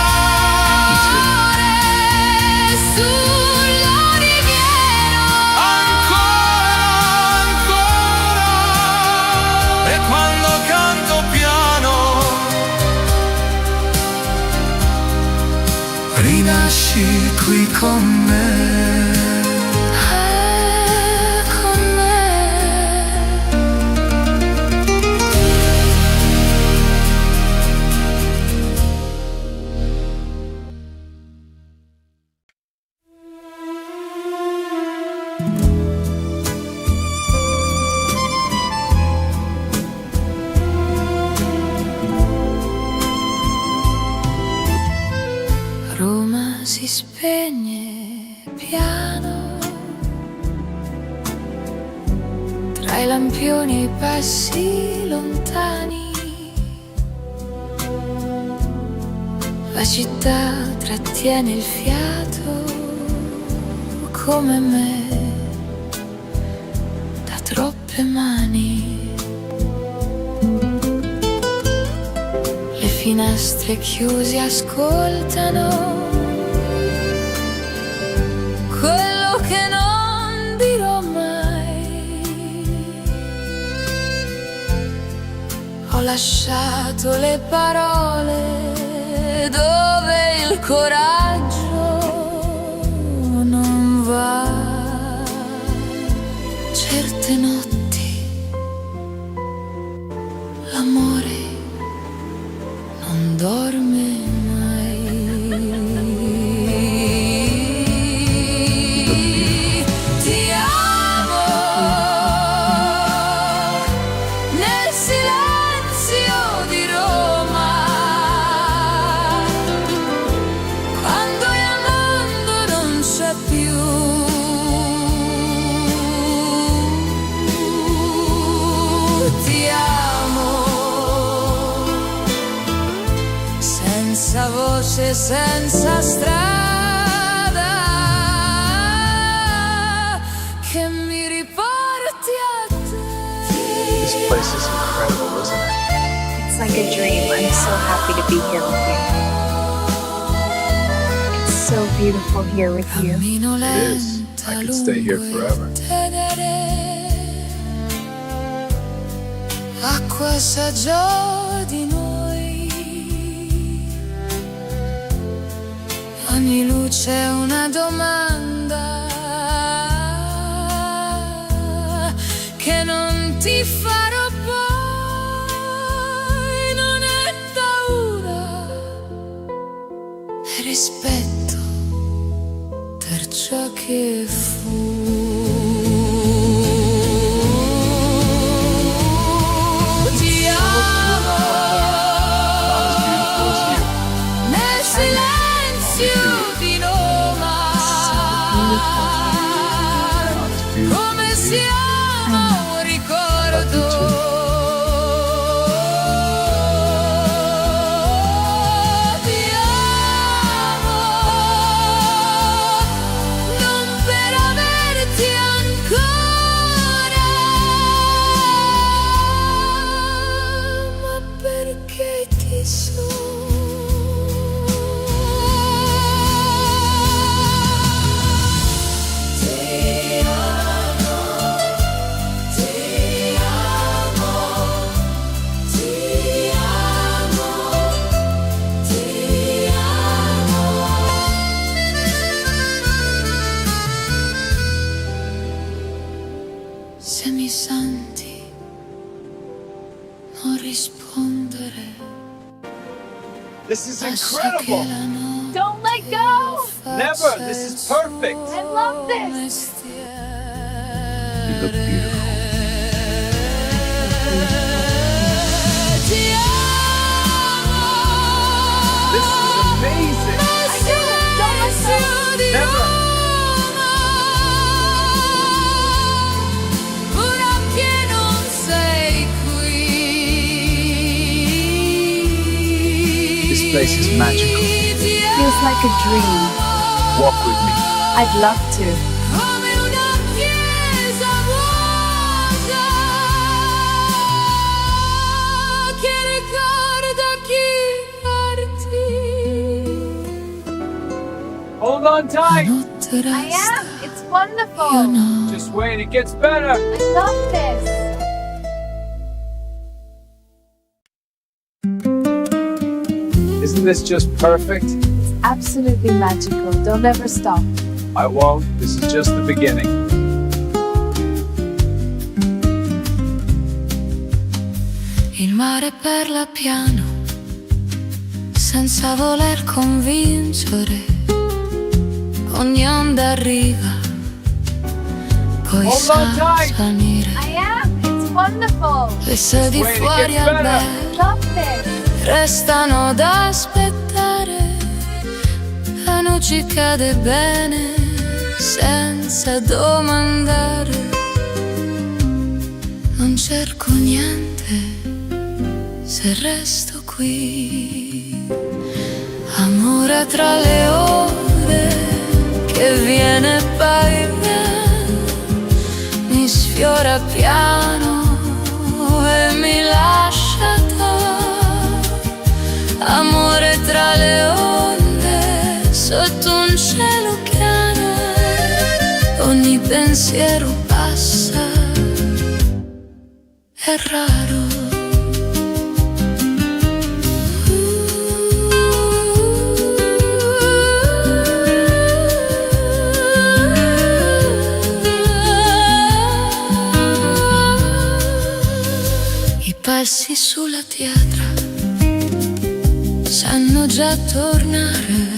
amore sulla riviera, Ancora, ancora, e quando canto piano rinasci qui con me. con me. Roma si spegne piano, tra i lampioni e i passi lontani, la città trattiene il fiato come me da troppe mani. Le finestre chiuse ascoltano quello che non dirò mai. Ho lasciato le parole dove il coraggio non va. Certe notti l'amore non dorme mai. Ti amo nel silenzio di Roma, quando il mondo non c'è più. Ti amo senza voce, senza strada, is incredible, isn't it? It's like a dream. I'm so happy to be here with you. It's so beautiful here with you. Cammino It is. I could stay here lungo il forever. Tenere. Acqua saggiò di noi. Ogni luce è una domanda che non ti farò poi. Non è paura, è rispetto per ciò che fu. Ti amo nel silenzio di Roma, come siamo un ricordo. Ti amo non per averti ancora, ma perché ti so. Ti amo, ti amo, ti amo, ti amo. Se mi senti non rispondere, This is lascia che incredible. la notte Don't let go! Never. This is perfect. I love this! You look beautiful. Ti amo This is amazing. nel silenzio di Never. Roma, ora che non sei qui. This place is magical. Ti Feels like a dream. Walk with me. I'd love to. come una chiesa vuota che ricorda chi partì. Hold on La tight. notte I resta, am. It's io wonderful. no. Just wait. It gets better. I love this. Isn't this just perfect? Absolutely magical. Don't ever stop. I won't. This is just the beginning. Il mare parla piano, senza voler convincere. Ogni onda arriva, poi Hold sa on tight. salire. I am. It's wonderful. Le sedi Wait, it fuori gets al better. bar I love this. restano ad aspettare. La noce cade bene, senza domandare. Non cerco niente se resto qui. Amore tra le ore che viene e poi viene, mi sfiora piano e mi lascia andare. Amore tra le onde sotto un cielo chiaro, ogni pensiero passa, è raro. I passi sulla pietra sanno già tornare,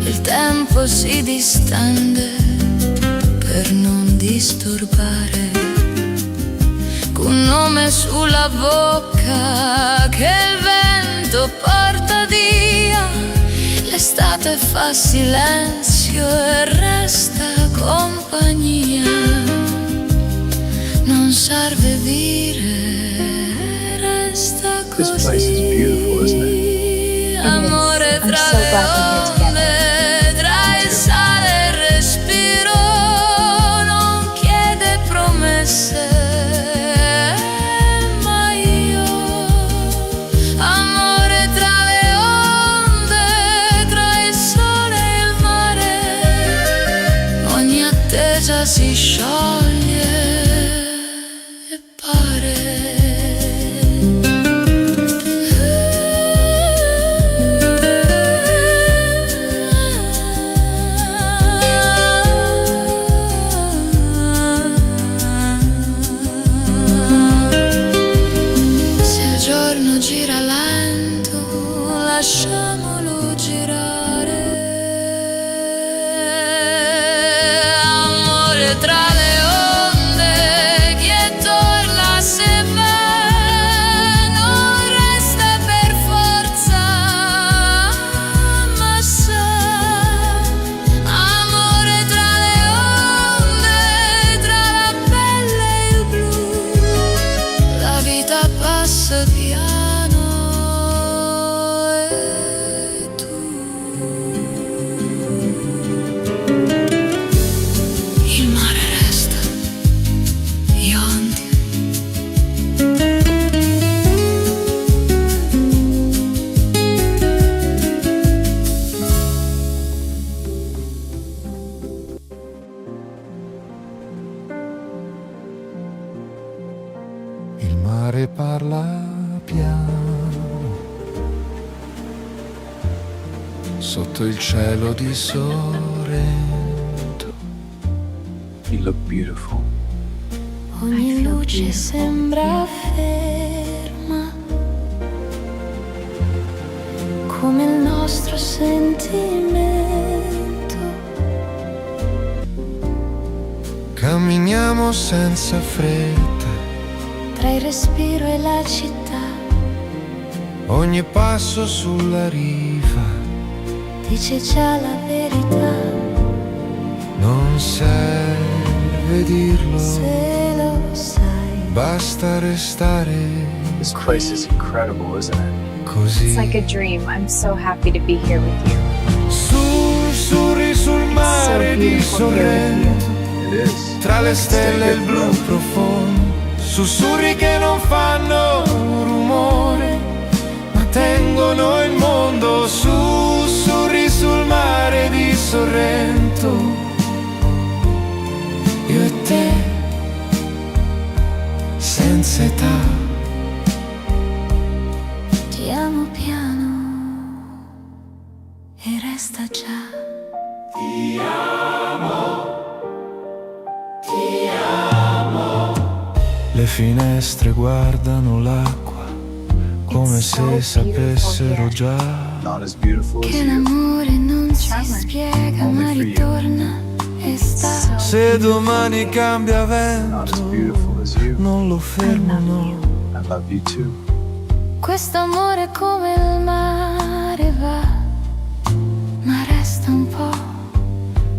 il tempo si distende per non disturbare. Un nome sulla bocca che il vento porta via, l'estate fa silenzio e resta compagnia. Non serve dire, resta così. This place is beautiful, isn't it? Amore I'm tra so le glad we're here onde, tra il sale e il respiro, non chiede promesse, scioglie e se il giorno gira lento, lasciamolo girare. Amore tra le onde, chi torna se va, non resta per forza, ma sa. Amore tra le onde, tra la pelle e il blu, la vita passa piano e tu. Il mare resta, io ando. Il mare parla piano sotto il cielo di Sorrento. You look beautiful. Ogni luce sembra ferma, come il nostro sentimento. Camminiamo senza fretta, Tra il respiro e la città, ogni passo sulla riva. dice già la verità. Non serve dirlo, Se lo sai, basta restare This place is incredible, isn't it? così. It's like a dream. I'm so happy to be here with you. Sussurri sul mare di beautiful here with you. Sorrento, It is. tra le stelle e il blu profondo. Sussurri che non fanno rumore, ma tengono il mondo. Sussurri sul mare di Sorrento, io e te, senza età. ti amo piano e resta già. Le finestre guardano l'acqua come se sapessero già. Not as beautiful as Che you. l'amore non si Charming. spiega, Only ma for you. ritorna e sta. Se domani cambia Not as vento, beautiful as you. non lo fermo, no. I love you too. Questo amore come il mare va, ma resta un po'.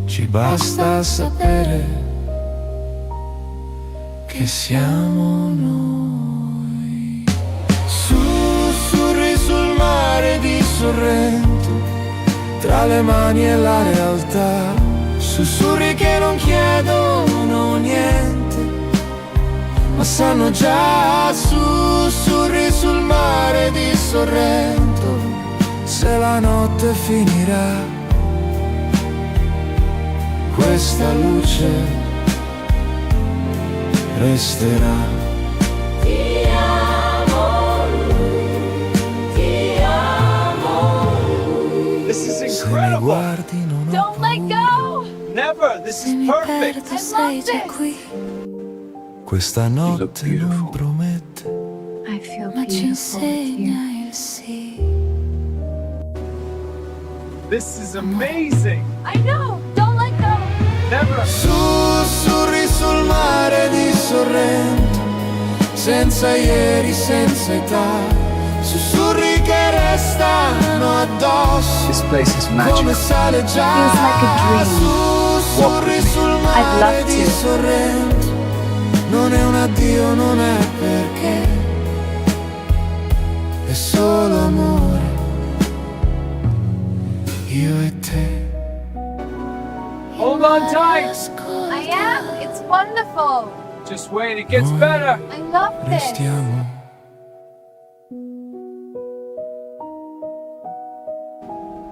Ci basta sapere che siamo noi. Sussurri sul mare di Sorrento, tra le mani e la realtà. Sussurri che non chiedono niente, ma sanno già. Sussurri sul mare di Sorrento, se la notte finirà, questa luce resterà. This is Se mi incredible. guardi non ho Don't let go! Never. This Se is mi perfect. perdo sei già qui, questa notte non beautiful. promette. I feel ma ci beautiful with you. insegna il sì. This is amazing. I know! Don't let go! Never. Sussurri sul mare di Sorrento, senza ieri, senza età. Sussurri che restano addosso, This place is come magical. sale già. Feels like a dream. Sussurri sul I'd mare love di to. Sorrento, non è un addio, non è perché, è solo amore, io e te. Hold on tight. I am! It's wonderful! Just wait. It gets better. I love this! Restiamo.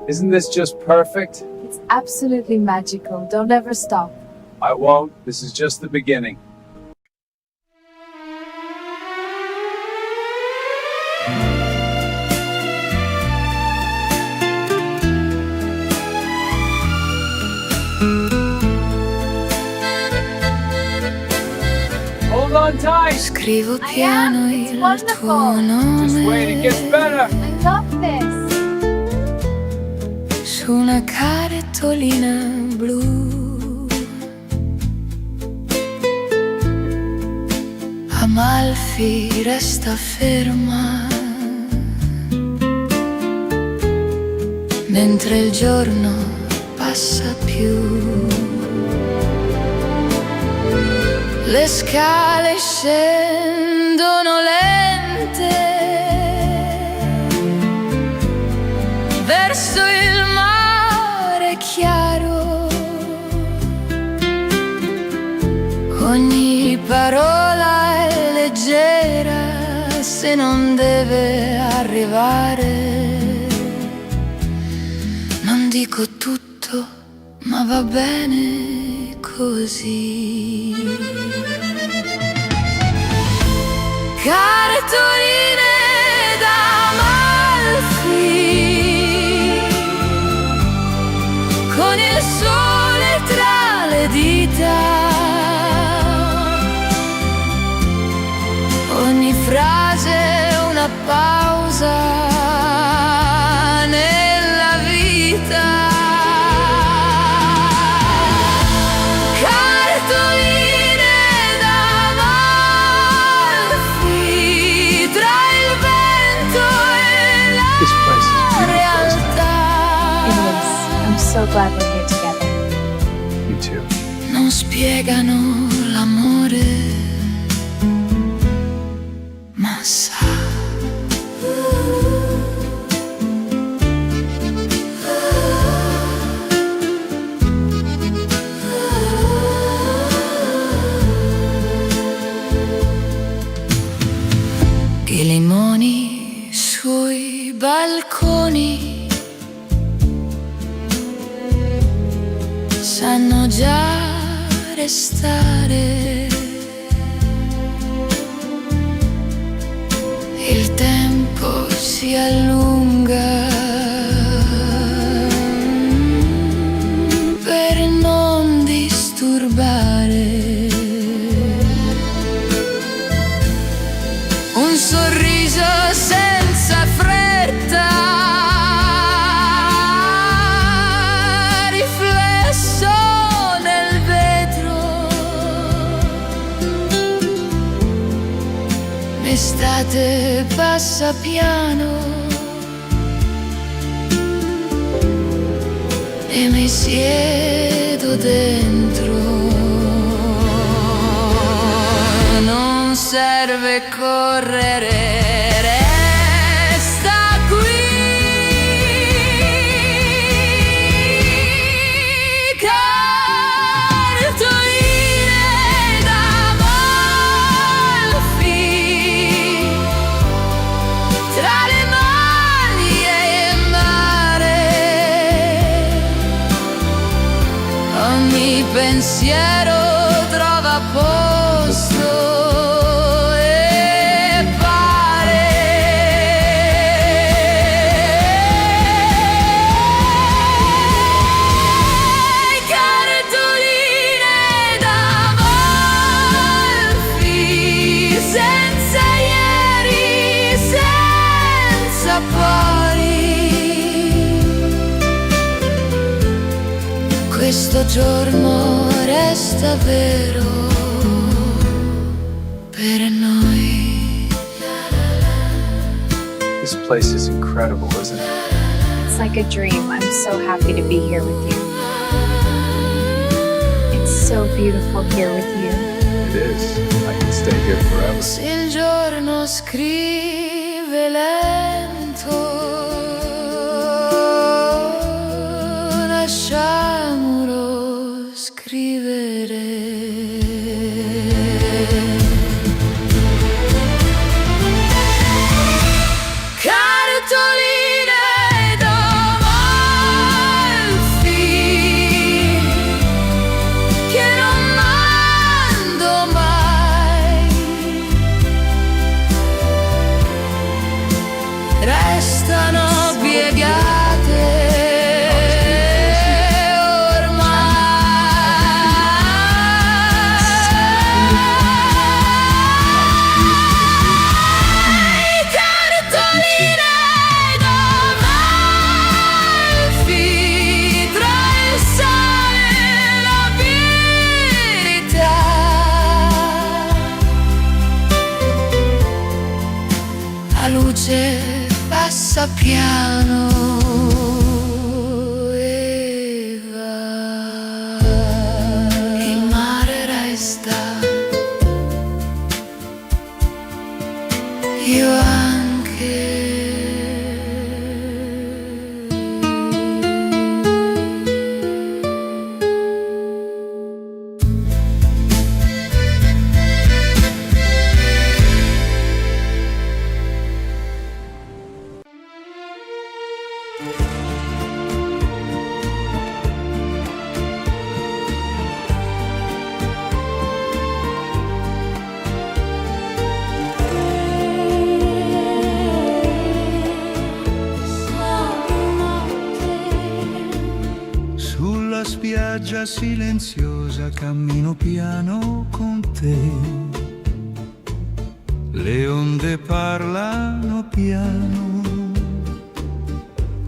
Isn't this just perfect? It's absolutely magical. Don't ever stop. I won't. This is just the beginning. Hold on tight. Scrivo piano It's il wonderful. tuo Just wait, it gets nome better. I love this. su una cartolina blu. Amalfi resta ferma mentre il giorno passa più. Le scale scendono lente verso il mare chiaro. Ogni parola è leggera se non deve arrivare. Non dico tutto, ma va bene così. Cartoline d'Amalfi con il sole tra le dita. Ogni frase è una pausa nella vita. Cartoline d'Amalfi tra il vento e la This place is beautiful, isn't realtà. It is. I'm so glad we're here together. it? Me too. Non spiegano l'amore, ma sa. I limoni sui balconi sanno già restare. Il tempo si allunga per non disturbare. Un sorriso senza fretta, riflesso nel vetro. L'estate passa piano e mi siedo dentro. Non serve correre, resta qui. Cartoline d'Amalfi tra le mani e il mare. Ogni pensiero trova posto e pare. Cartoline d'Amalfi senza ieri, senza poi. Questo giorno resta vero per noi. This place is incredible, isn't it? It's like a dream. I'm so happy to be here with you. It's so beautiful here with you. It is. I can stay here forever. Se il giorno scrive lento, lasciamolo scrivere. Cartoline d'Amalfi che non restano piegate ormai. Cartoline d'Amalfi, tra il sale e la verità. La luce passa piano e va, il mare resta, io anche. Sulla spiaggia silenziosa cammino piano con te. Le onde parlano piano.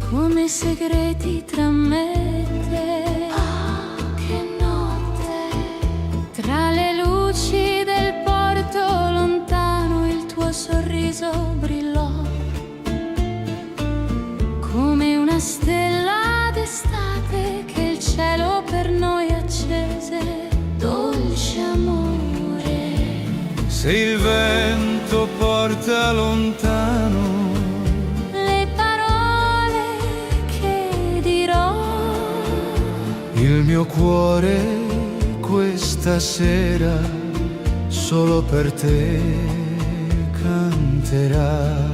come segreti tra me e te. Che notte, tra le luci del porto lontano il tuo sorriso brillò, come una stella d'estate che il cielo per noi accese. Dolce amore, Se il vento porta lontano le parole che dirò il mio cuore questa sera solo per te canterà.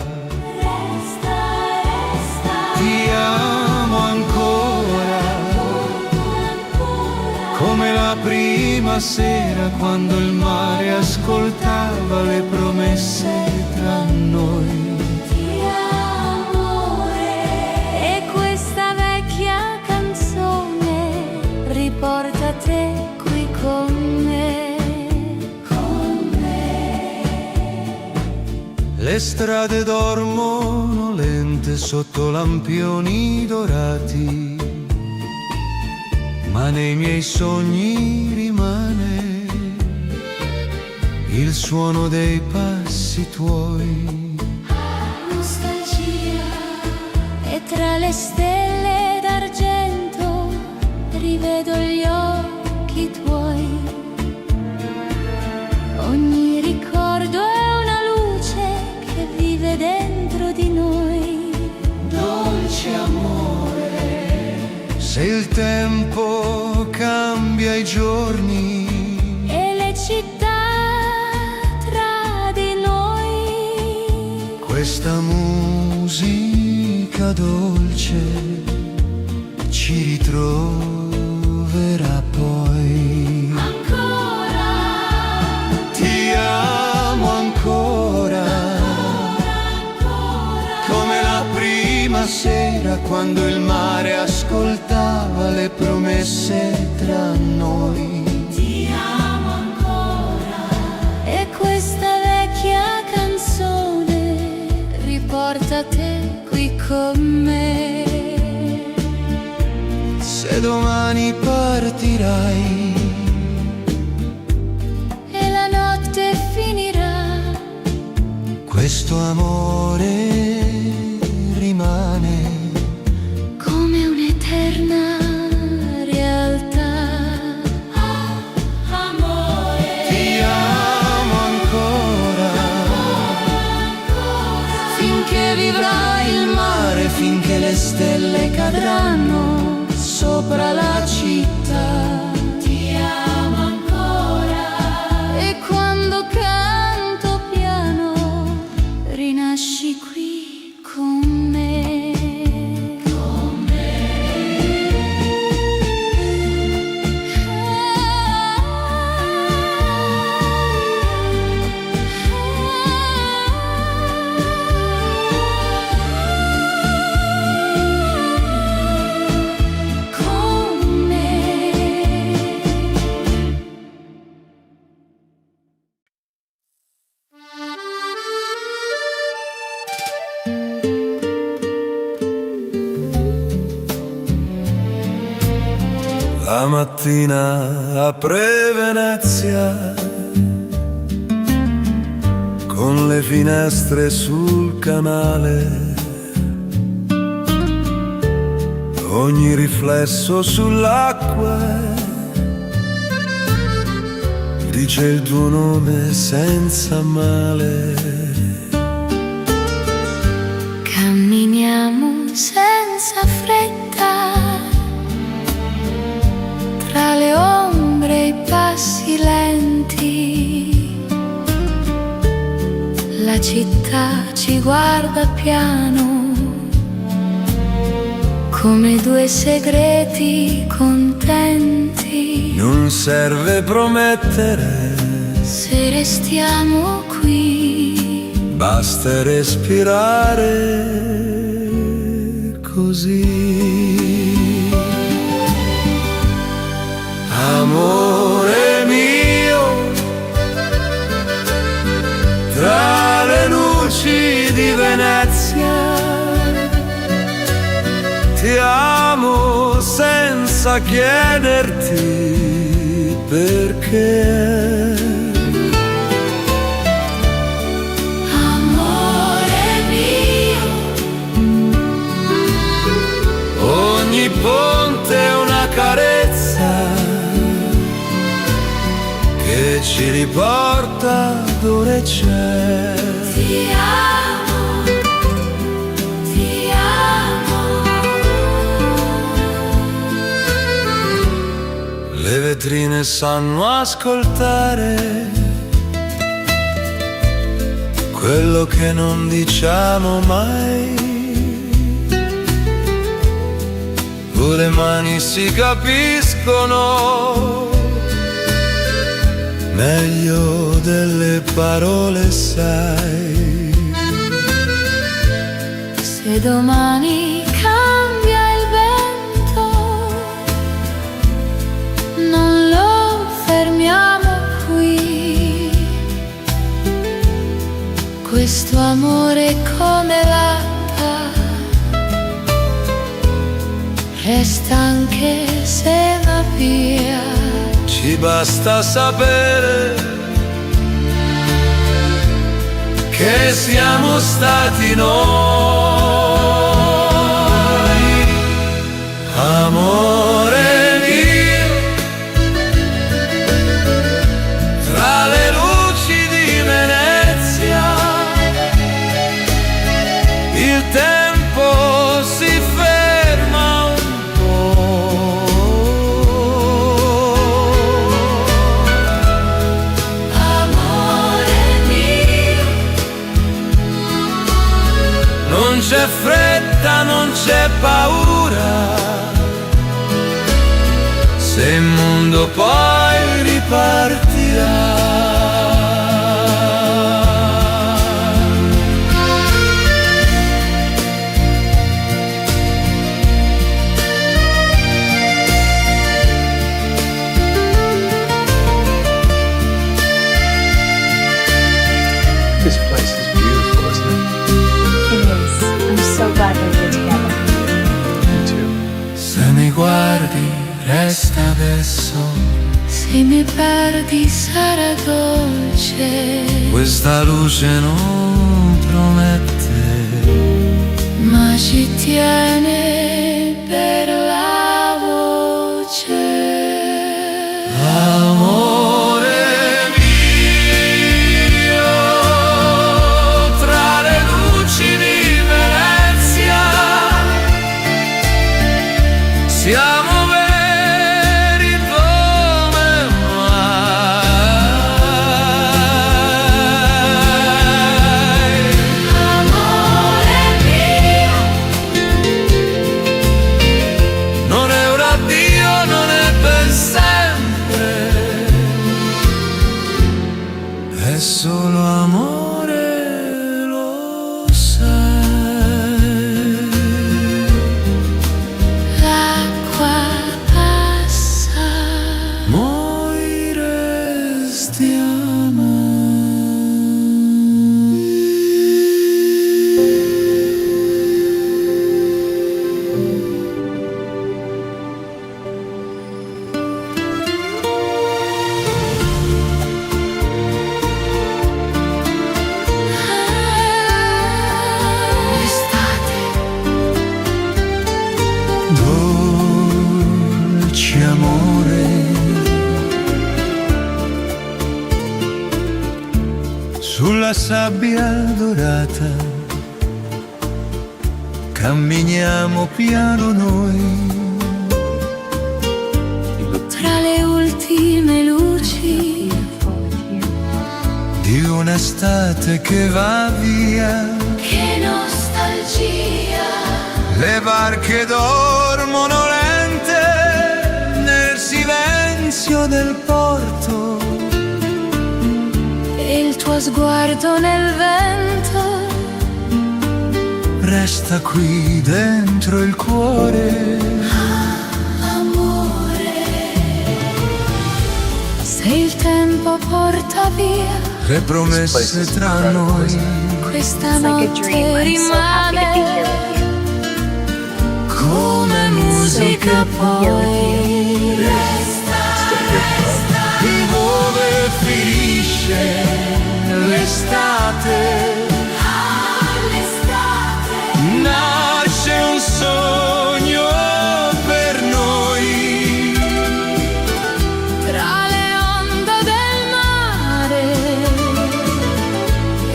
resta, resta Ti amo ancora come la prima sera quando il mare ascoltava le promesse tra noi. Ti amo, amore, e questa vecchia canzone riporta te qui con me, con me. Le strade dormono lente sotto lampioni dorati, ma nei miei sogni rimane il suono dei passi tuoi. Nostalgia, e tra le stelle d'argento rivedo gli occhi tuoi. Ogni ricordo è una luce che vive dentro di noi. Dolce amore, Se il tempo cambia i giorni e le città tra di noi, questa musica dolce ci ritroverà poi. ancora, Ti amo ancora come la prima sera quando il mare ascoltava le promesse tra noi. ti amo ancora, e questa vecchia canzone riporta te qui con me. Se domani partirai E la notte finirà, questo amore rimane. come un'eterna realtà. Amore, Ti amo ancora finché vivrà il mare, finché le stelle cadranno sopra la città. ti amo ancora, e quando canto piano rinasci qui La mattina apre Venezia con le finestre sul canale, ogni riflesso sull'acqua dice il tuo nome senza male. Camminiamo senza fretta tra le ombre e i passi lenti. La città ci guarda piano come due segreti contenti. Non serve promettere, se restiamo qui, basta respirare così. Amore mio, tra le luci di Venezia, ti amo senza chiederti perché. amore mio. Ogni ponte è una carezza che ci riporta dove c'è. Ti amo, ti amo. Le vetrine sanno ascoltare quello che non diciamo mai. Le mani si capiscono meglio delle parole, sai. Se domani cambia il vento, non lo fermiamo qui. Questo amore come l'acqua resta anche se va via. Ci basta sapere che siamo stati noi. Amore mio, tra le luci di Venezia, il tempo si ferma un po'. Amore mio, Non c'è fretta, non c'è paura, se il mondo poi ripartirà. This place is beautiful, isn't it? It is. I'm so glad we're here together. Me too. Se mi guardi, resta adesso, se mi perdi sarà dolce, questa luce non promette. ma ci tiene per la voce. Amore mio, tra le luci di Venezia, siamo veri come mai. Amore mio, sabbia dorata, camminiamo piano noi. Tra le ultime luci Di un'estate che va via, che nostalgia, le barche dormono lente nel silenzio del porto. e il tuo sguardo nel vento. Resta qui dentro il cuore. Amore, se il tempo porta via Le promesse tra noi, questa It's like a notte dream. I'm so happy to be here rimane with you. come musica poi. Dove finisce l'estate? Nasce un sogno per noi. tra le onde del mare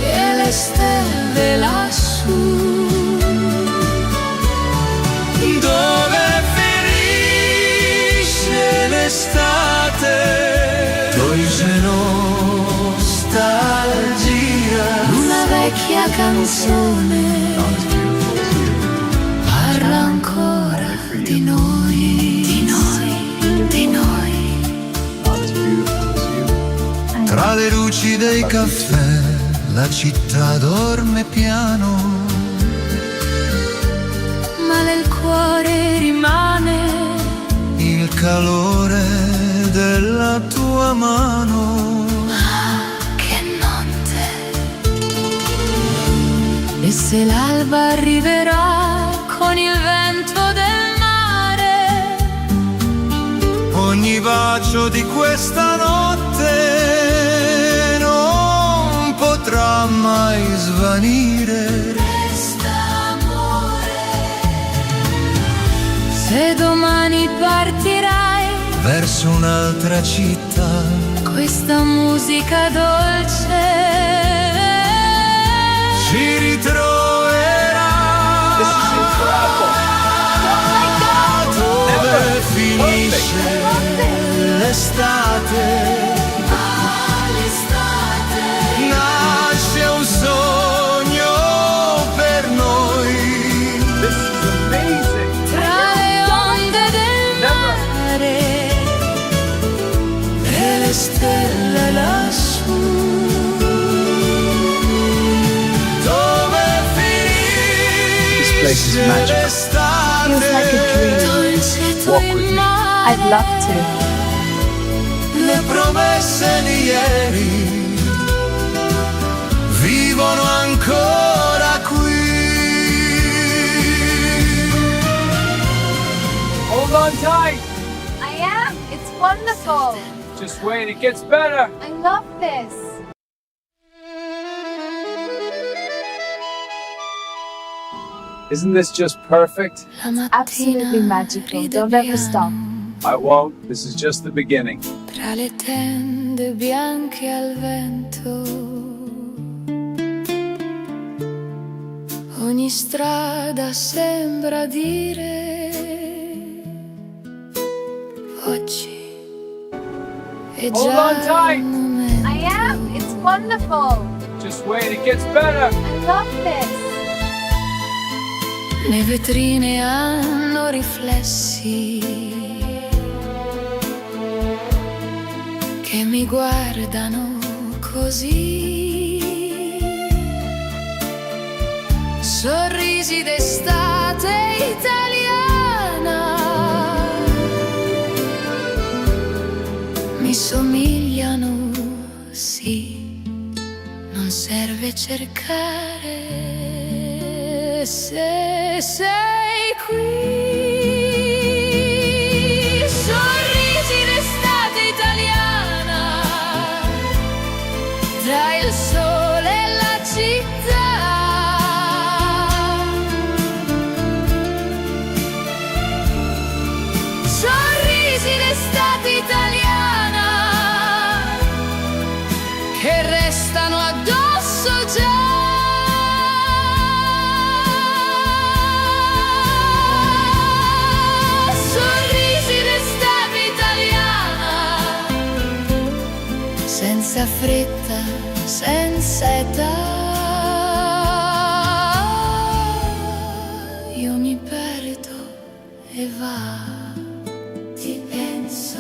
e le stelle lassù. Dove finisce l'estate? Dolce nostalgia. Una vecchia canzone parla ancora di noi, di noi, di noi. Not as beautiful as you. Tra le luci dei caffè la città dorme piano, Ma nel cuore rimane il calore della tua mano. che notte. E se l'alba arriverà con il vento del mare, Ogni bacio di questa notte non potrà mai svanire. resta amore. Se domani partirai, Verso un'altra città, questa musica dolce ci ritroverà. Dove finisce l'estate? Nasce un sogno per noi. This is amazing. tra le onde del mare e le stelle lassù. Dove This place is finisce magical. l'estate? Feels like a dream. Dolce tu Walk with me. I'd love to. Le promesse di ieri vivono ancora qui. Hold on tight. I am. It's wonderful. Just wait, it gets better. I love this. Isn't this just perfect? La mattina Absolutely magical. ride Don't ever stop. piano I won't. This is just the beginning. tra le tende bianche al vento. Ogni strada sembra dire oggi è Hold già on tight. il momento. I am. It's wonderful. Just wait, it gets better. I love this. Le vetrine hanno riflessi che mi guardano così. Sorrisi d'estate italiana mi somigliano, sì, non serve cercare. Se sei qui, sorrisi d'estate italiana, tra il sole e la città. Sorrisi d'estate italiana che restano addosso senza fretta, senza età. Io mi perdo e va, ti penso,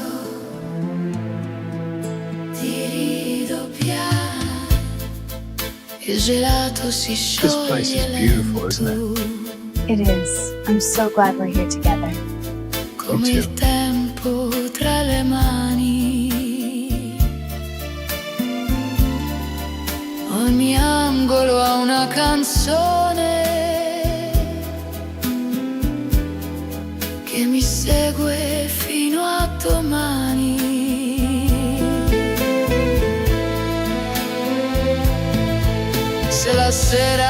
ti rido piano, il gelato si scioglie. This place is beautiful, isn't it? It is. I'm so glad we're here together. Come Me too. il tempo tra le mani. Ogni angolo ha una canzone che mi segue fino a domani. Se la sera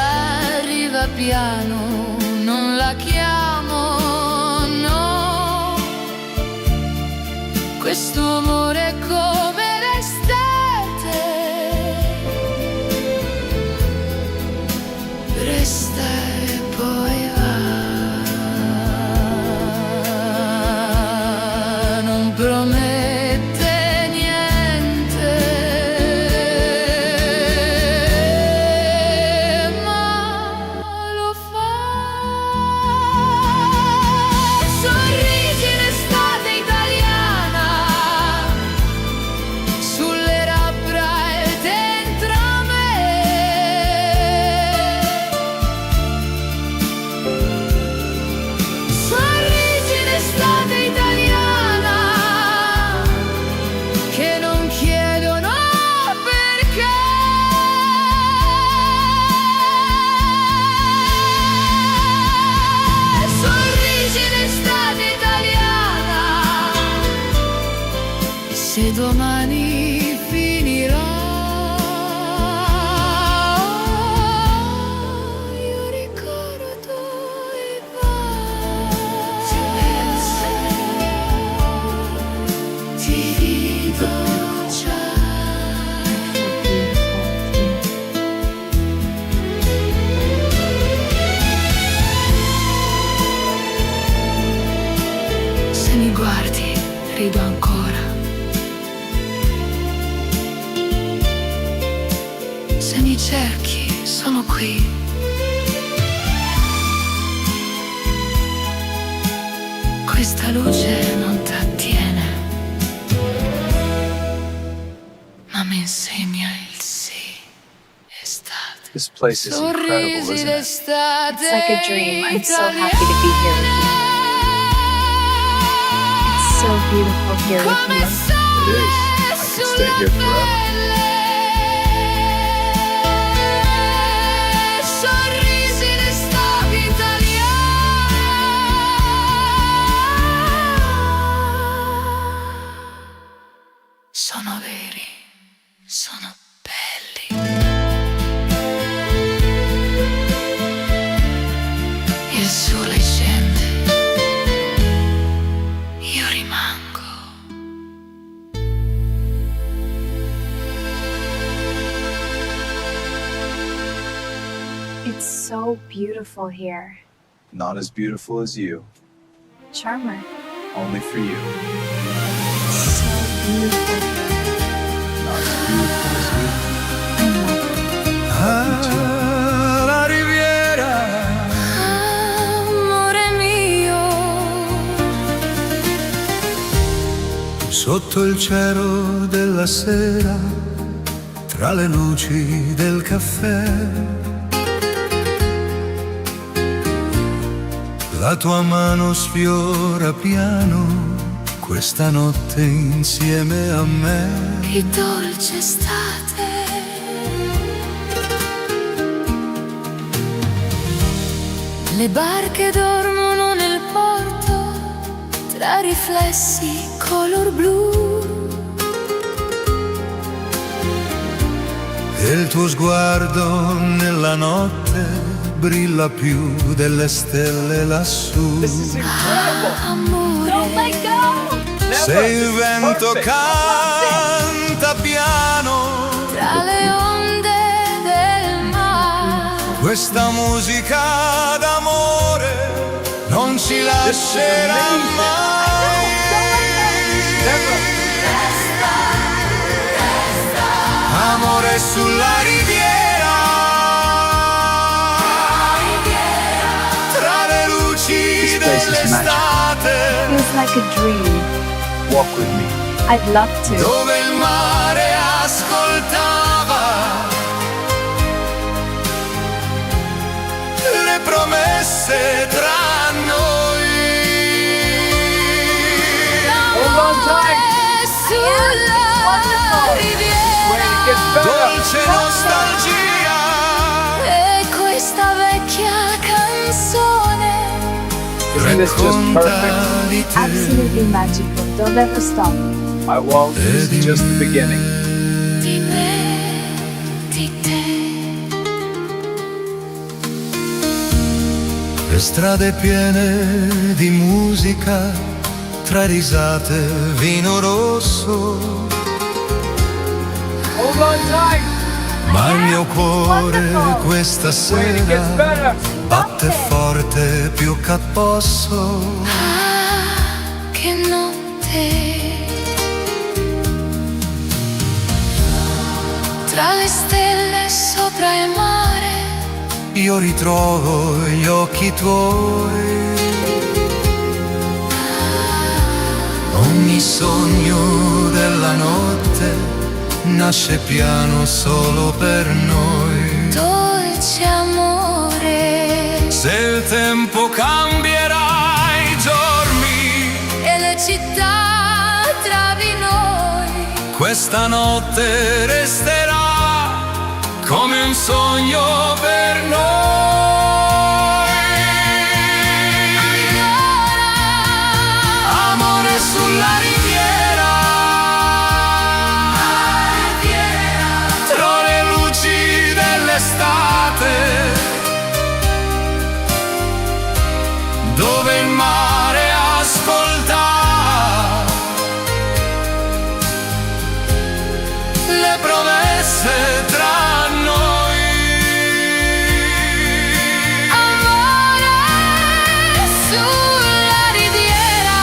arriva piano, non la chiamo, no. Questo amore è come l'estate, resta e poi va. Non promette niente, ma lo fa. Sorrisi in estate italiana, sulle labbra e dentro me. Sorrisi in estate italiana, che non chiedono perché. Sorrisi in estate italiana, se domani finirà, io ricordo e va. Ti penso, ti rido già. Se mi guardi, rido ancora. Se mi cerchi, sono qui. Questa luce non trattiene, ma mi insegna il sì, estate. This place is incredible, Sorrisi isn't it? d'estate. It's like a dream. I'm so happy to be here with you. It's so beautiful here with Come you. It is. I could stay here forever. Sorrisi d'estate italiana. Sono veri, sono belli. Il sole scende, io rimango. It's so beautiful here. Not as beautiful as you. Charmer. Only for you. It's so beautiful here. Not as beautiful as you. I love you. La riviera, Amore mio, sotto il cielo della sera, tra le luci del caffè. La tua mano sfiora piano questa notte insieme a me. di dolce estate. Le barche dormono nel porto tra riflessi color blu. E il tuo sguardo nella notte brilla più delle stelle lassù. This is incredible. Amore, Don't let go! Se il vento canta piano, tra le onde del mare. questa musica d'amore non ci lascerà mai. Resta sulla riviera, tra le luci place is dell'estate, Feels like a dream. Walk with me. I'd love to. dove il mare ascoltava le promesse tra noi. Hold on tight. Sulla riviera Dolce nostalgia, e questa vecchia canzone Isn't this just perfect? racconta di te. Absolutely magical. Don't ever stop. I won't. This is just the beginning. di me, di te. Le strade piene di musica, tra risate, vino rosso, Hold on tight. ma il mio cuore questa Wait, it gets sera better. batte forte più che posso. Ah, che notte. Tra le stelle sopra il mare, Io ritrovo gli occhi tuoi, ogni sogno della notte nasce piano solo per noi. dolce amore, Se il tempo cambierà i giorni, e le città tra di noi, questa notte resterà come un sogno per noi. Amore sulla riviera, tra le luci dell'estate, dove il mare ascolta le promesse tra noi. amore sulla riviera,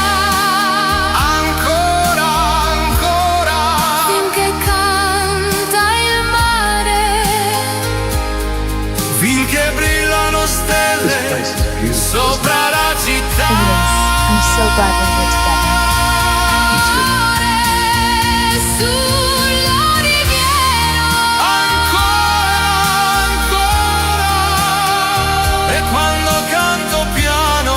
Ancora, ancora, finché canta il mare, finché brillano This stelle place is beautiful. sopra la città. It is. I'm so glad that we're together. amore sulla riviera, Ancora, ancora, e quando canto piano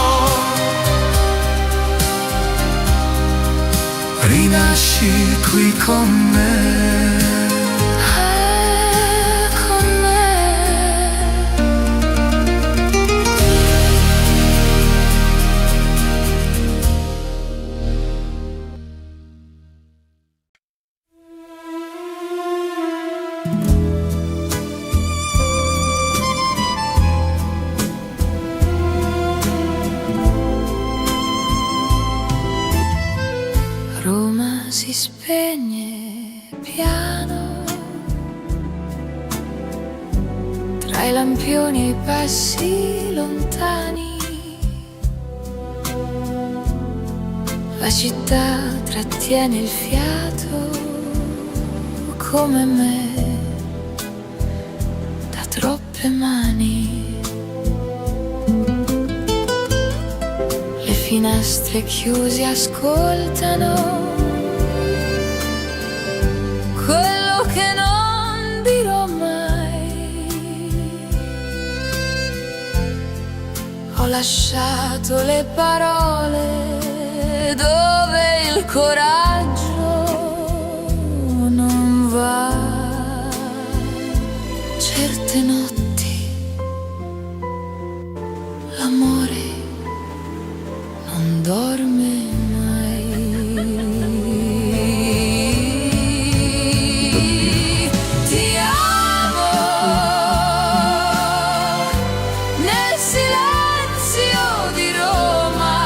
rinasci qui con me. con me. Roma si spegne piano tra i lampioni e i passi lontani. La città trattiene il fiato come me da troppe mani. Le finestre chiuse ascoltano quello che non dirò mai. Ho lasciato le parole dove il coraggio non va. Certe notti l'amore non dorme mai. Ti amo nel silenzio di Roma,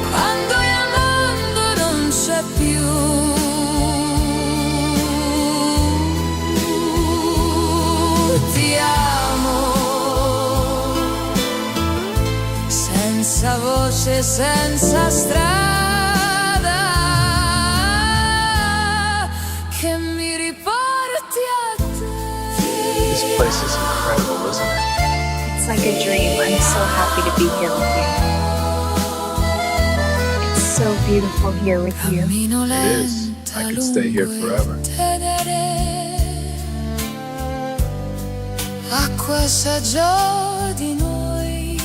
quando il mondo non c'è più. Ti amo senza voce, senza strada, It's like a dream. I'm so happy to be here with you. It's so beautiful here with you. Cammino It is. lenta I could stay here lungo forever. il tenere. Acqua assaggiò di noi.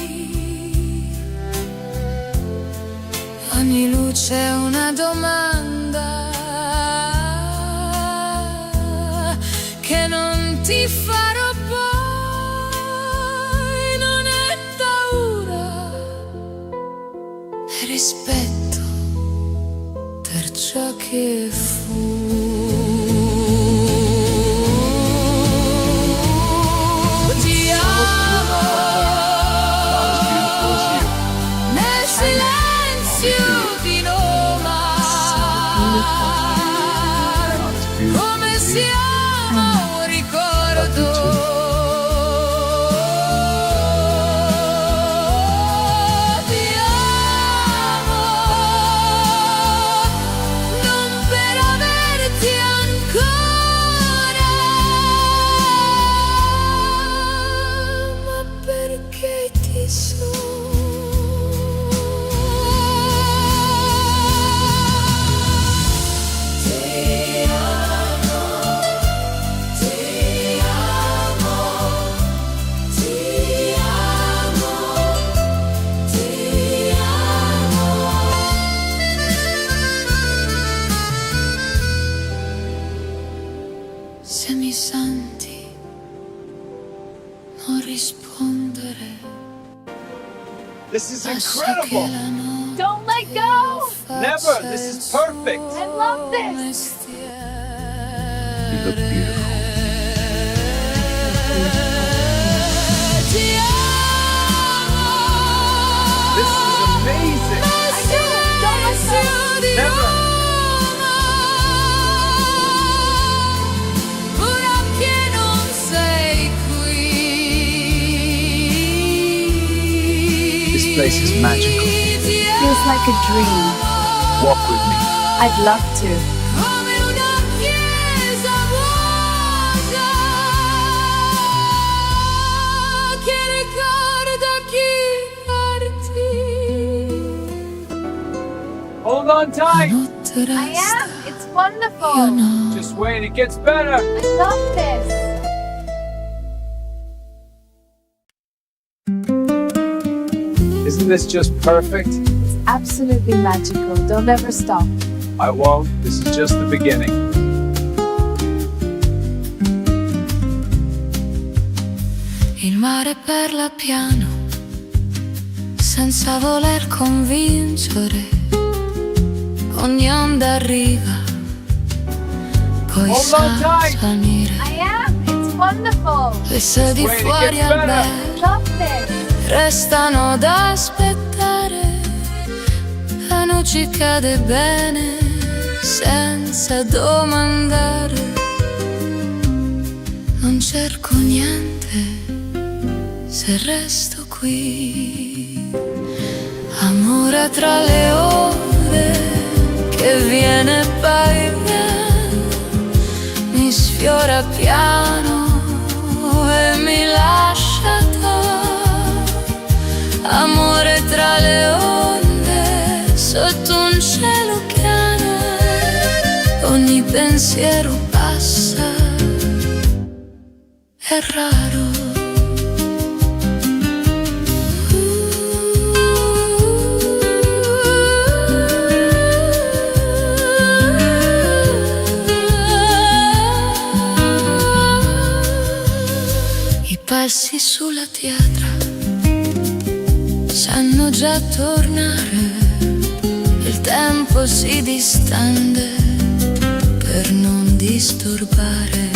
Ogni luce è una domanda che non ti farò poi. Non è paura, è rispetto per ciò che fu. Ti amo nel silenzio di Roma, come siamo un ricordo. Ti amo non per averti ancora, ma perché ti so. Se mi senti, non rispondere. This is Lascia che incredible. la notte Don't let go! Never. This is perfect. I love this! You look beautiful. Ti amo. This is amazing. I do! Don't let go! Never. Ora che non sei qui. This place is magical. Feels like a dream. Walk with me. I'd love to. Come una chiesa vuota che ricorda chi partì. Hold on tight. Notte I resta, am! It's wonderful! io no. Just wait. It gets better. I love this! Isn't this just perfect? Absolutely magical. Don't ever stop. I won't. This is just the beginning. Il mare parla piano, senza voler convincere. Ogni onda arriva, poi Hold sa on tight. salire. I am! It's wonderful! Le sedi Wait, it fuori gets al better. bar I love this! restano ad aspettare. La noce cade bene, senza domandare. Non cerco niente se resto qui. Amore tra le ore che viene e poi viene, mi sfiora piano e mi lascia amore tra le onde sotto un cielo chiaro. Ogni pensiero passa, è raro. I passi sulla pietra sanno già tornare, il tempo si distende per non disturbare.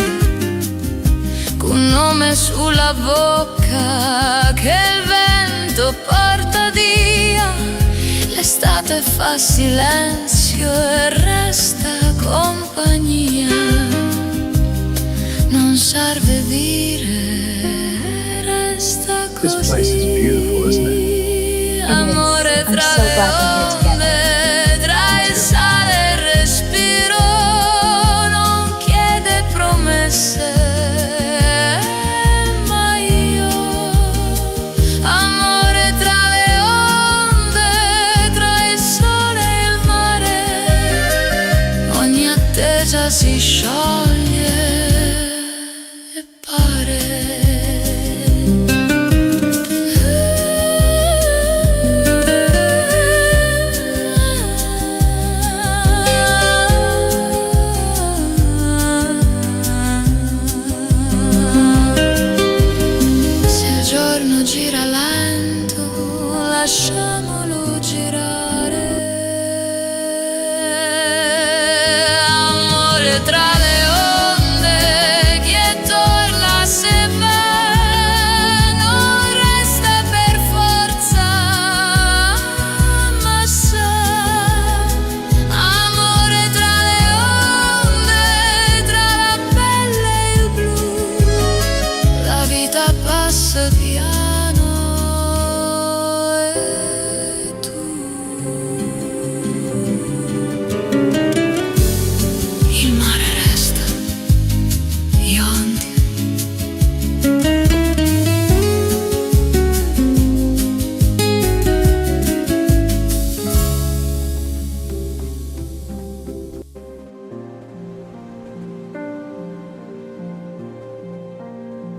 Un nome sulla bocca che il vento porta via, l'estate fa silenzio e resta compagnia. Non serve dire, resta così. This place is beautiful, isn't it? Amore I'm tra so le glad we're here onde, tra il sale e il respiro, non chiede promesse, ma io gira lento, lasciamolo girare. Amore tra le onde, chi torna se va, non resta per forza, ma sa. Amore tra le onde, tra la pelle e il blu, la vita passa piano e tu. Il mare resta, gli onde.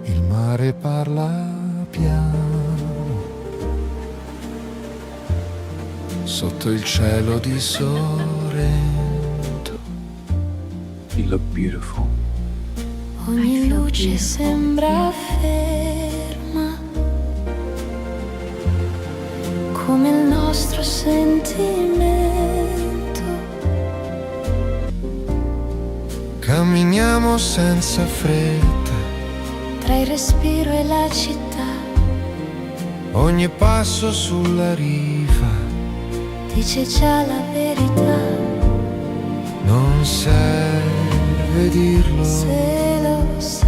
Il mare parla piano sotto il cielo di Sorrento. You look beautiful. Ogni luce sembra ferma, come il nostro sentimento. Camminiamo senza fretta, Tra il respiro e la città, ogni passo sulla riva dice già la verità. non serve dirlo, Se lo sai,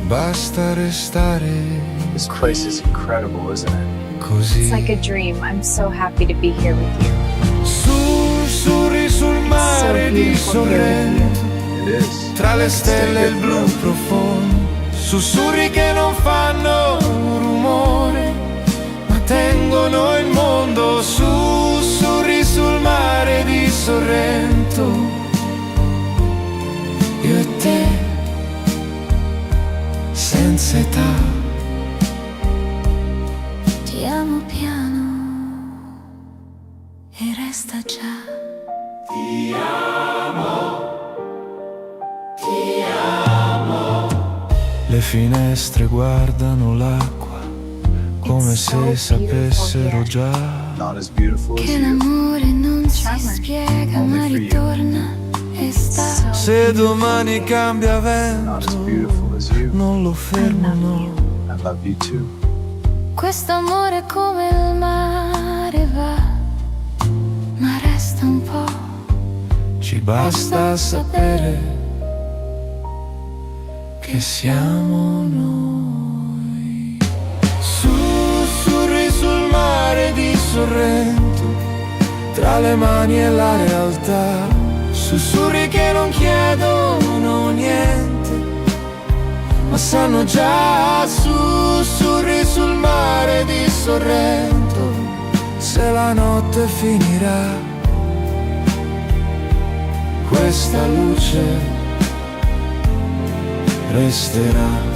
basta restare This place is incredible, isn't it? così. It's like a dream. I'm so happy to be here with you. Sussurri sul mare di beautiful here with you. Sorrento, It is. tra le stelle e il blu profondo, sussurri che non fanno rumore, ma tengono il mondo. Sussurri sul mare di Sorrento, io e te, senza età. ti amo piano e resta già. Le finestre guardano l'acqua come se sapessero già. Not as beautiful as Che you. l'amore non si Charmer. spiega Only ma for you. ritorna e sta. Se domani cambia Not as vento, beautiful as you. non lo fermo, no. I love you too. Questo amore come il mare va, ma resta un po'. Ci basta sapere che siamo noi. Sussurri sul mare di Sorrento, tra le mani e la realtà. Sussurri che non chiedono niente, ma sanno già. Sussurri sul mare di Sorrento, se la notte finirà, questa luce resterà.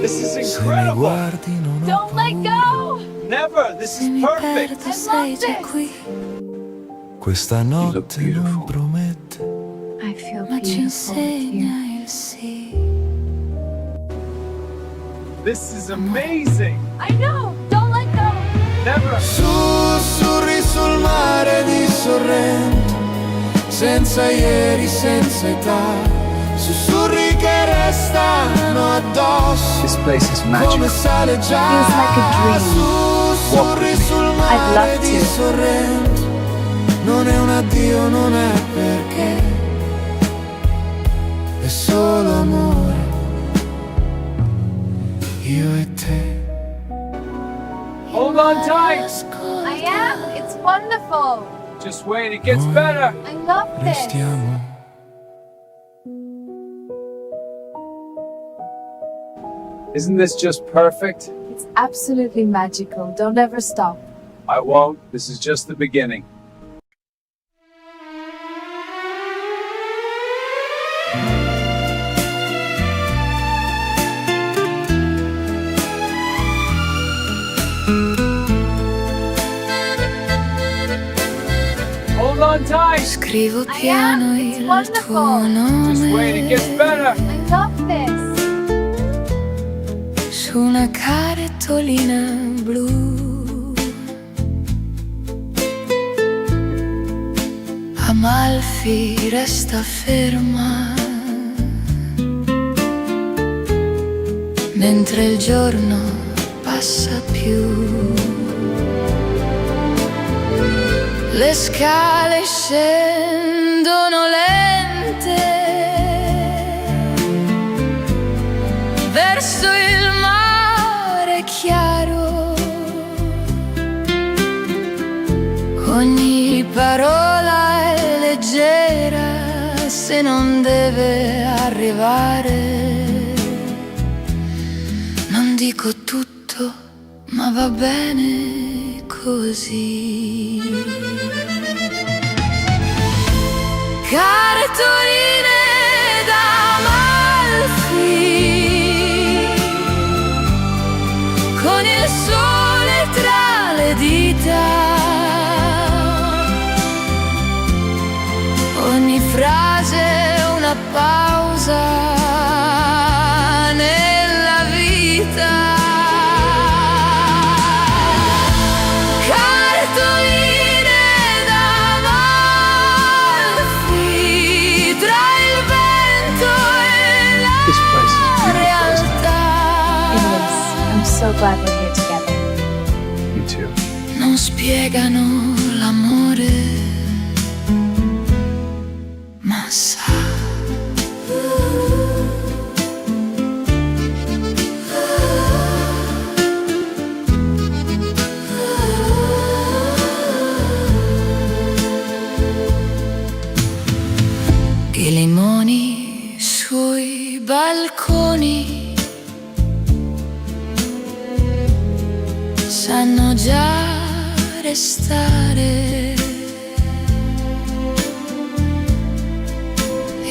This is Se mi incredible. guardi non ho Don't let go! Never. This Se is mi perfect. perdo sei già qui, questa notte beautiful. non promette, I feel ma ci beautiful with you. insegna il sì. This is amazing. I know! Don't let go! Never. sussurri sul mare di Sorrento, senza ieri, senza età. Sussurri che restano addosso, This place is come magical. sale già. Feels like a dream. Sussurri sul I'd mare love di to. Sorrento, non è un addio, non è perché, è solo amore, io e te. Hold on tight. I am! It's wonderful! Just wait. It gets better. I love this! Restiamo. Isn't this just perfect? It's absolutely magical. Don't ever stop. I won't. This is just the beginning. Hold on on tight. Scrivo piano It's il wonderful. tuo Just wait, it nome gets better. I love this. su una cartolina blu. Amalfi resta ferma mentre il giorno passa più. Le scale scendono lente verso il mare chiaro. Ogni parola è leggera se non deve arrivare. Non dico tutto, ma va bene così. Cartoline d'Amalfi con il sole tra le dita. Ogni frase è una pausa nella vita. Cartoline d'Amalfi tra il vento e This place is la beautiful, isn't realtà. It is. I'm so glad we're here together. it? Me too. Non spiegano l'amore, ma sa. I limoni sui balconi sanno già restare.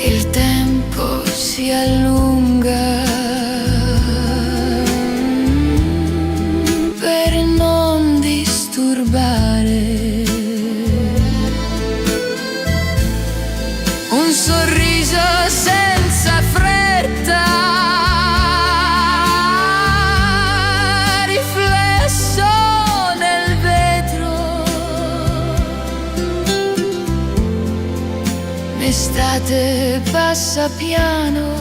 Il tempo si allunga per non disturbare. Un sorriso senza fretta, riflesso nel vetro. L'estate passa piano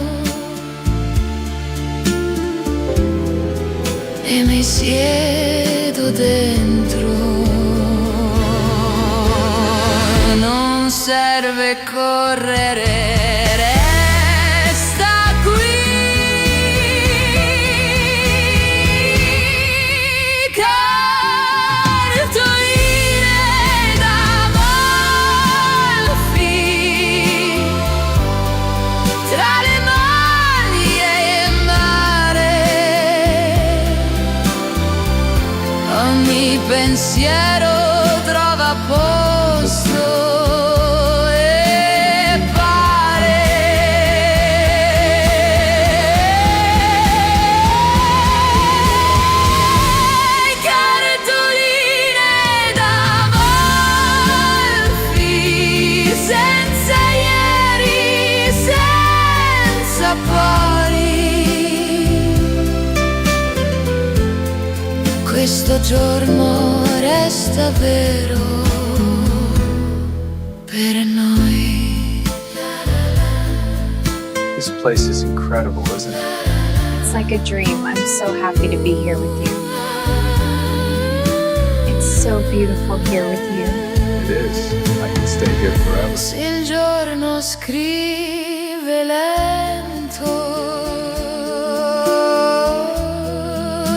e mi siedo dentro. Non serve correre, resta qui. Cartoline d'Amalfi tra le mani e il mare. Ogni pensiero trova posto e pare. Cartoline d'Amalfi senza ieri, senza pari. Questo giorno resta vero per noi. This place is incredible, isn't it? It's like a dream. I'm so happy to be here with you. It's so beautiful here with you. It is. I can stay here forever. Se il giorno scrive lento,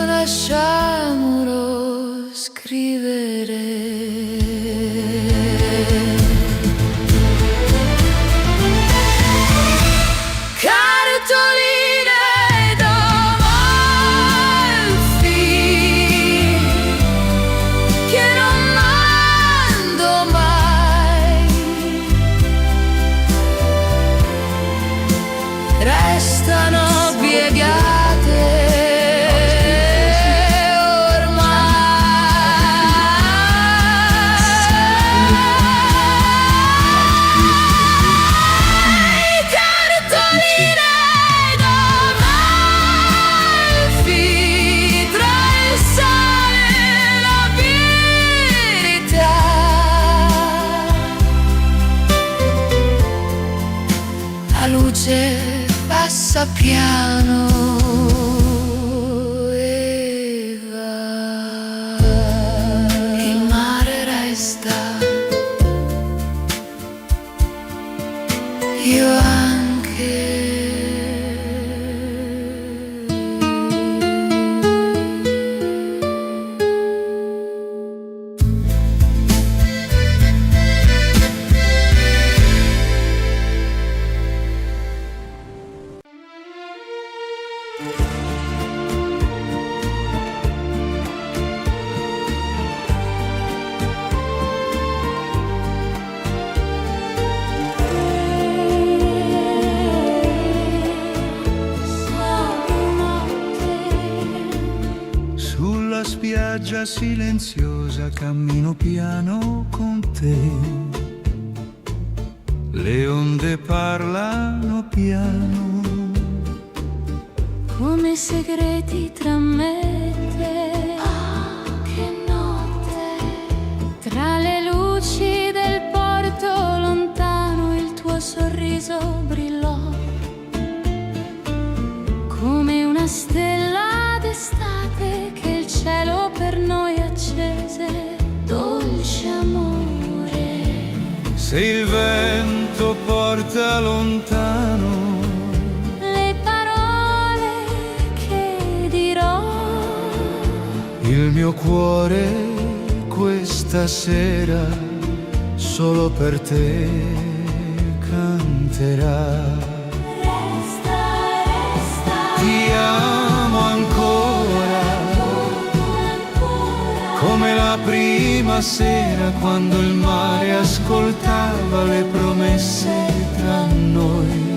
lasciamolo scrivere. Cartoline d'Amalfi che non mando mai, restano piegate ormai. amore passa piano e va. Il mare resta, io anche. Sulla spiaggia silenziosa cammino piano con te. Le onde parlano piano, come segreti tra me e te. Che notte, tra le luci del porto lontano il tuo sorriso brillò, come una stella d'estate che il cielo per noi accese. Dolce amore, se il vento porta lontano il mio cuore questa sera solo per te canterà. Resta, resta, ti amo ancora, come la prima sera quando il mare ascoltava le promesse tra noi.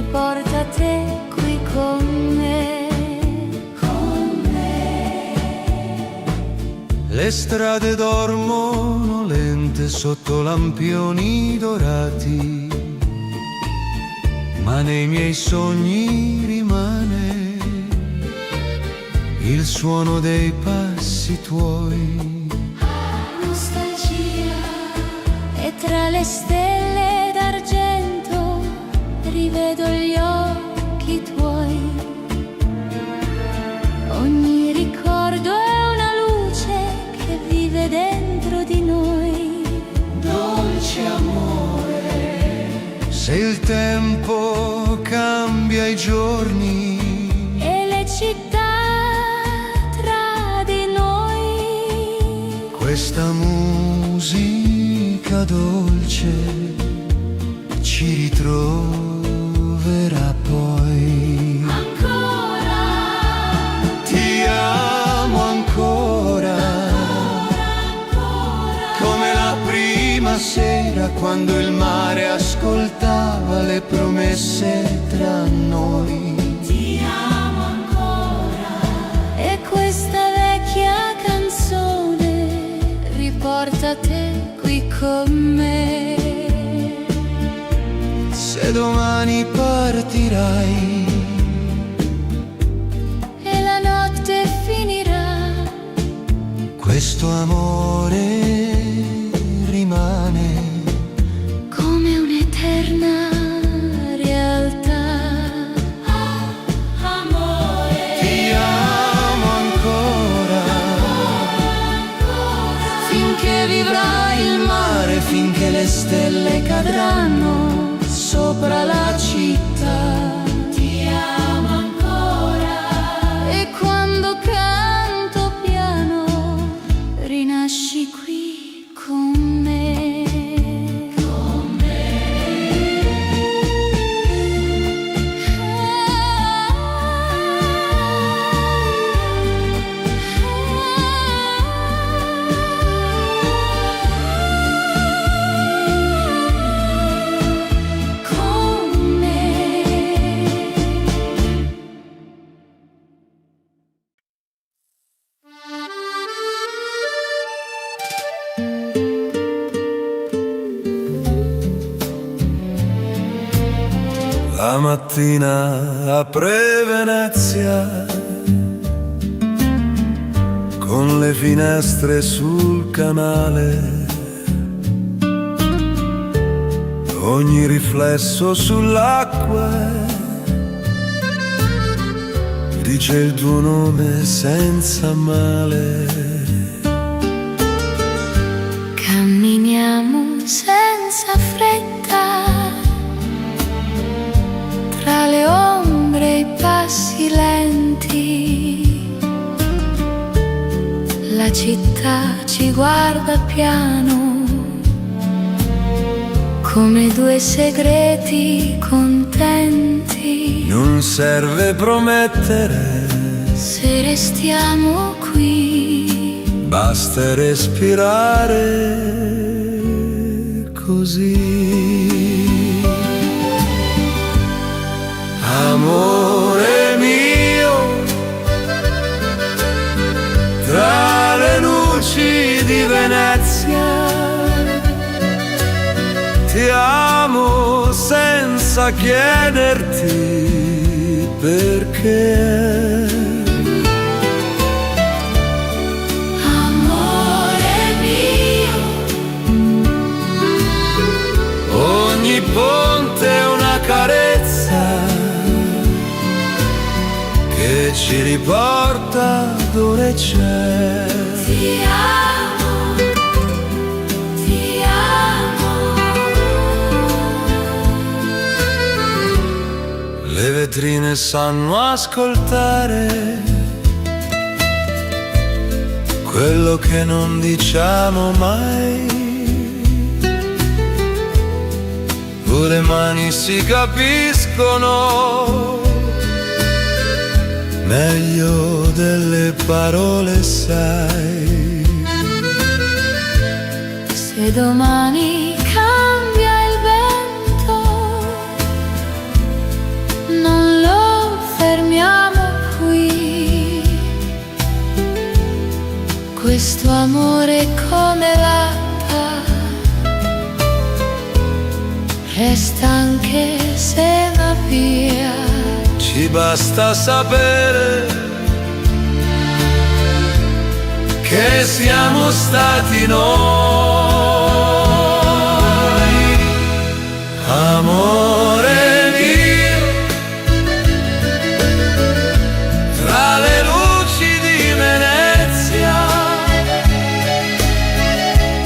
Porta te qui con me, con me. Le strade dormono lente sotto lampioni dorati, ma nei miei sogni rimane il suono dei passi tuoi. Nostalgia, e tra le stelle d'argento rivedo gli occhi tuoi. Ogni ricordo è una luce che vive dentro di noi. Dolce amore, se il tempo cambia i giorni e le città tra di noi, questa musica dolce ci ritroverà poi. Ancora, ti amo ancora, come la prima sera quando il mare ascoltava le promesse tra noi. ti amo ancora. E questa vecchia canzone riporta te qui con me. Se domani partirai E la notte finirà, questo amore rimane come un'eterna realtà. Amore, ti amo ancora, finché vivrà il mare, finché le stelle cadranno sopra la città. Ti amo ancora. E quando canto piano rinasci qui con me. Con me. La mattina apre Venezia con le finestre sul canale, ogni riflesso sull'acqua dice il tuo nome senza male. Camminiamo senza fretta, tra le ombre e i passi lenti. La città ci guarda piano, come due segreti contenti. Non serve promettere, se restiamo qui, basta respirare così. Amore mio, tra le luci di Venezia, ti amo senza chiederti perché. amore mio. Ogni ponte è una carezza che ci riporta dove c'è. Ti amo, ti amo. Le vetrine sanno ascoltare quello che non diciamo mai. Le mani si capiscono meglio delle parole, sai. Se domani cambia il vento, non lo fermiamo qui. Questo amore come l'acqua resta anche se va via. Ci basta sapere che siamo stati noi. Amore mio, tra le luci di Venezia,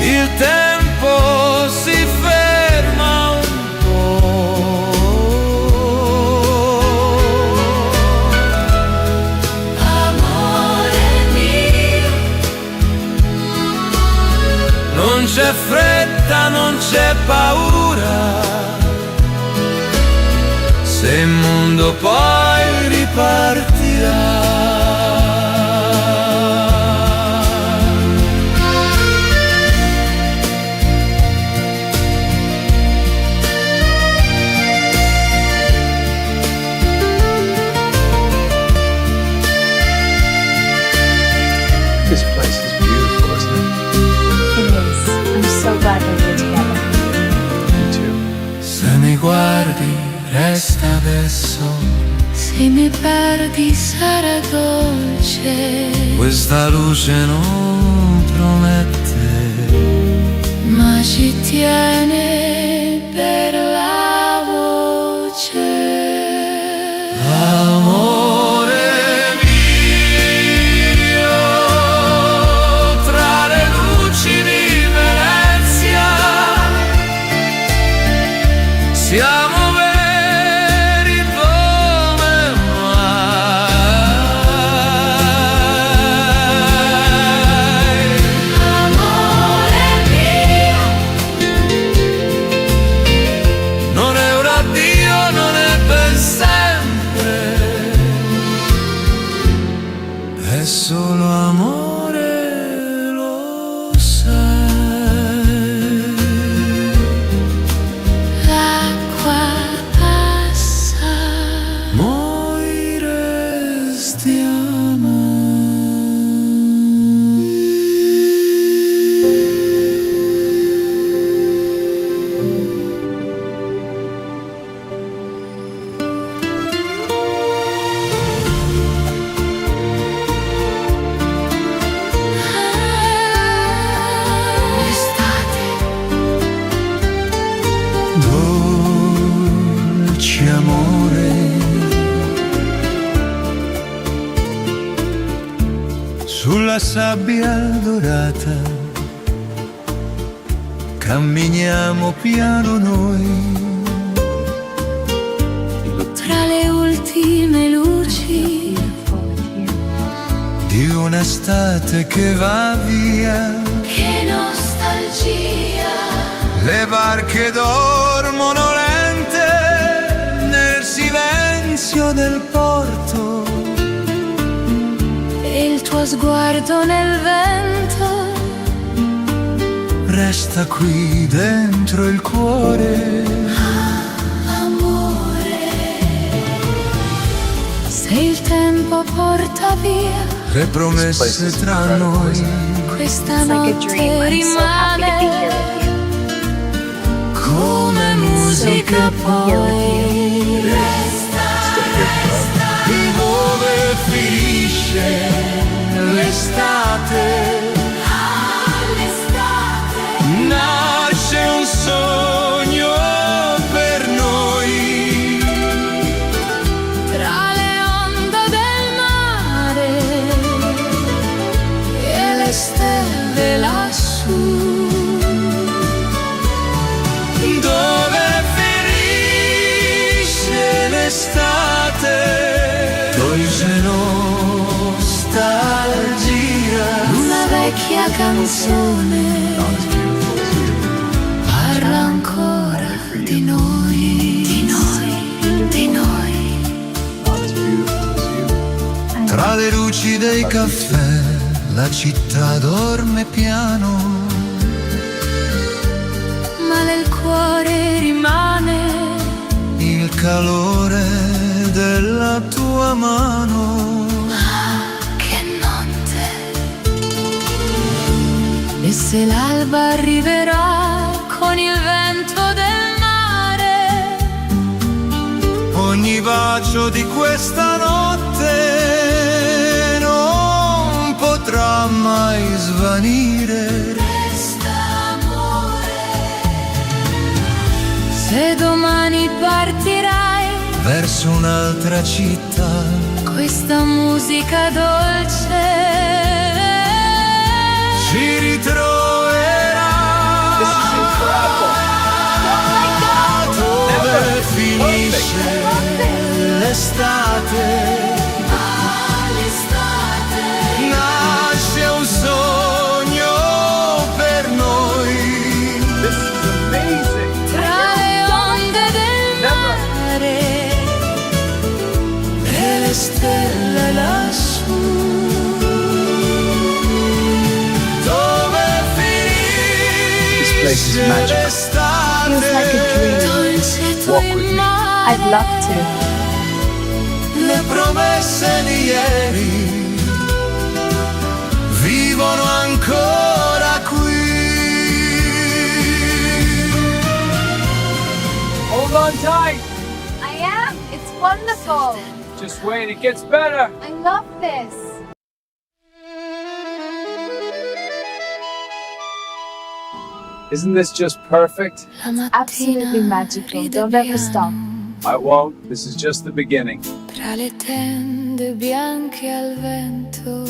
il tempo si ferma un po'. Amore mio, Non c'è fretta, non c'è paura, se il mondo poi ripartirà. This place is beautiful, isn't it? It is. I'm so glad that we're together. Me too. Se mi guardi, resta adesso, se mi perdi sarà dolce, questa luce non promette, ma ci tiene per la voce. amore mio, tra le luci di Venezia, siamo veri come mai. Amore mio, sabbia dorata, camminiamo piano noi. Tra le ultime luci Di un'estate che va via, che nostalgia. le barche dormono lente nel silenzio del porto. E il tuo sguardo nel vento Resta qui dentro il cuore. amore. Se il tempo porta via Le promesse tra noi, questa It's like a notte dream. I'm so happy to be here rimane with you. come musica poi. dove finisce l'estate, nasce un sogno per noi. Tra le onde del mare e le stelle lassù, Dove finisce l'estate, dolce nostalgia. una vecchia canzone parla ancora di noi, di noi, di noi. Not as beautiful as you. Tra le luci dei caffè la città dorme piano, Ma nel cuore rimane il calore della tua mano. che notte. E se l'alba arriverà con il vento del mare, Ogni bacio di questa notte non potrà mai svanire. resta amore. Se domani partirai, Verso un'altra città, questa musica dolce ci ritroverà. Dove finisce l'estate, nasce un sogno per noi. This is amazing. tra le onde del mare e le stelle lassù. Dove This place is finisce magical. l'estate, Feels like a dream. Dolce tu Walk with me. mare, I'd love to. le promesse di ieri vivono ancora qui. Hold on tight. I am. It's wonderful. Just wait, it gets better. I love this. Isn't this just perfect? la mattina Absolutely magical. ride Don't ever stop. piano I won't. This is just the beginning. tra le tende bianche al vento.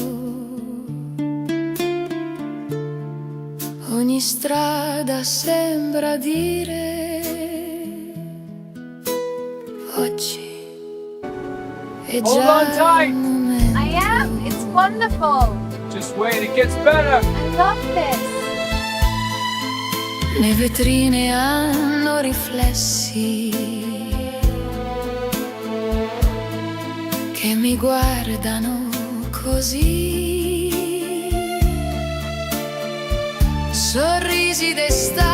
Ogni strada sembra dire oggi è Hold già on tight. il momento. I am. It's wonderful. Just wait, it gets better. I love this. Le vetrine hanno riflessi che mi guardano così, sorrisi d'estate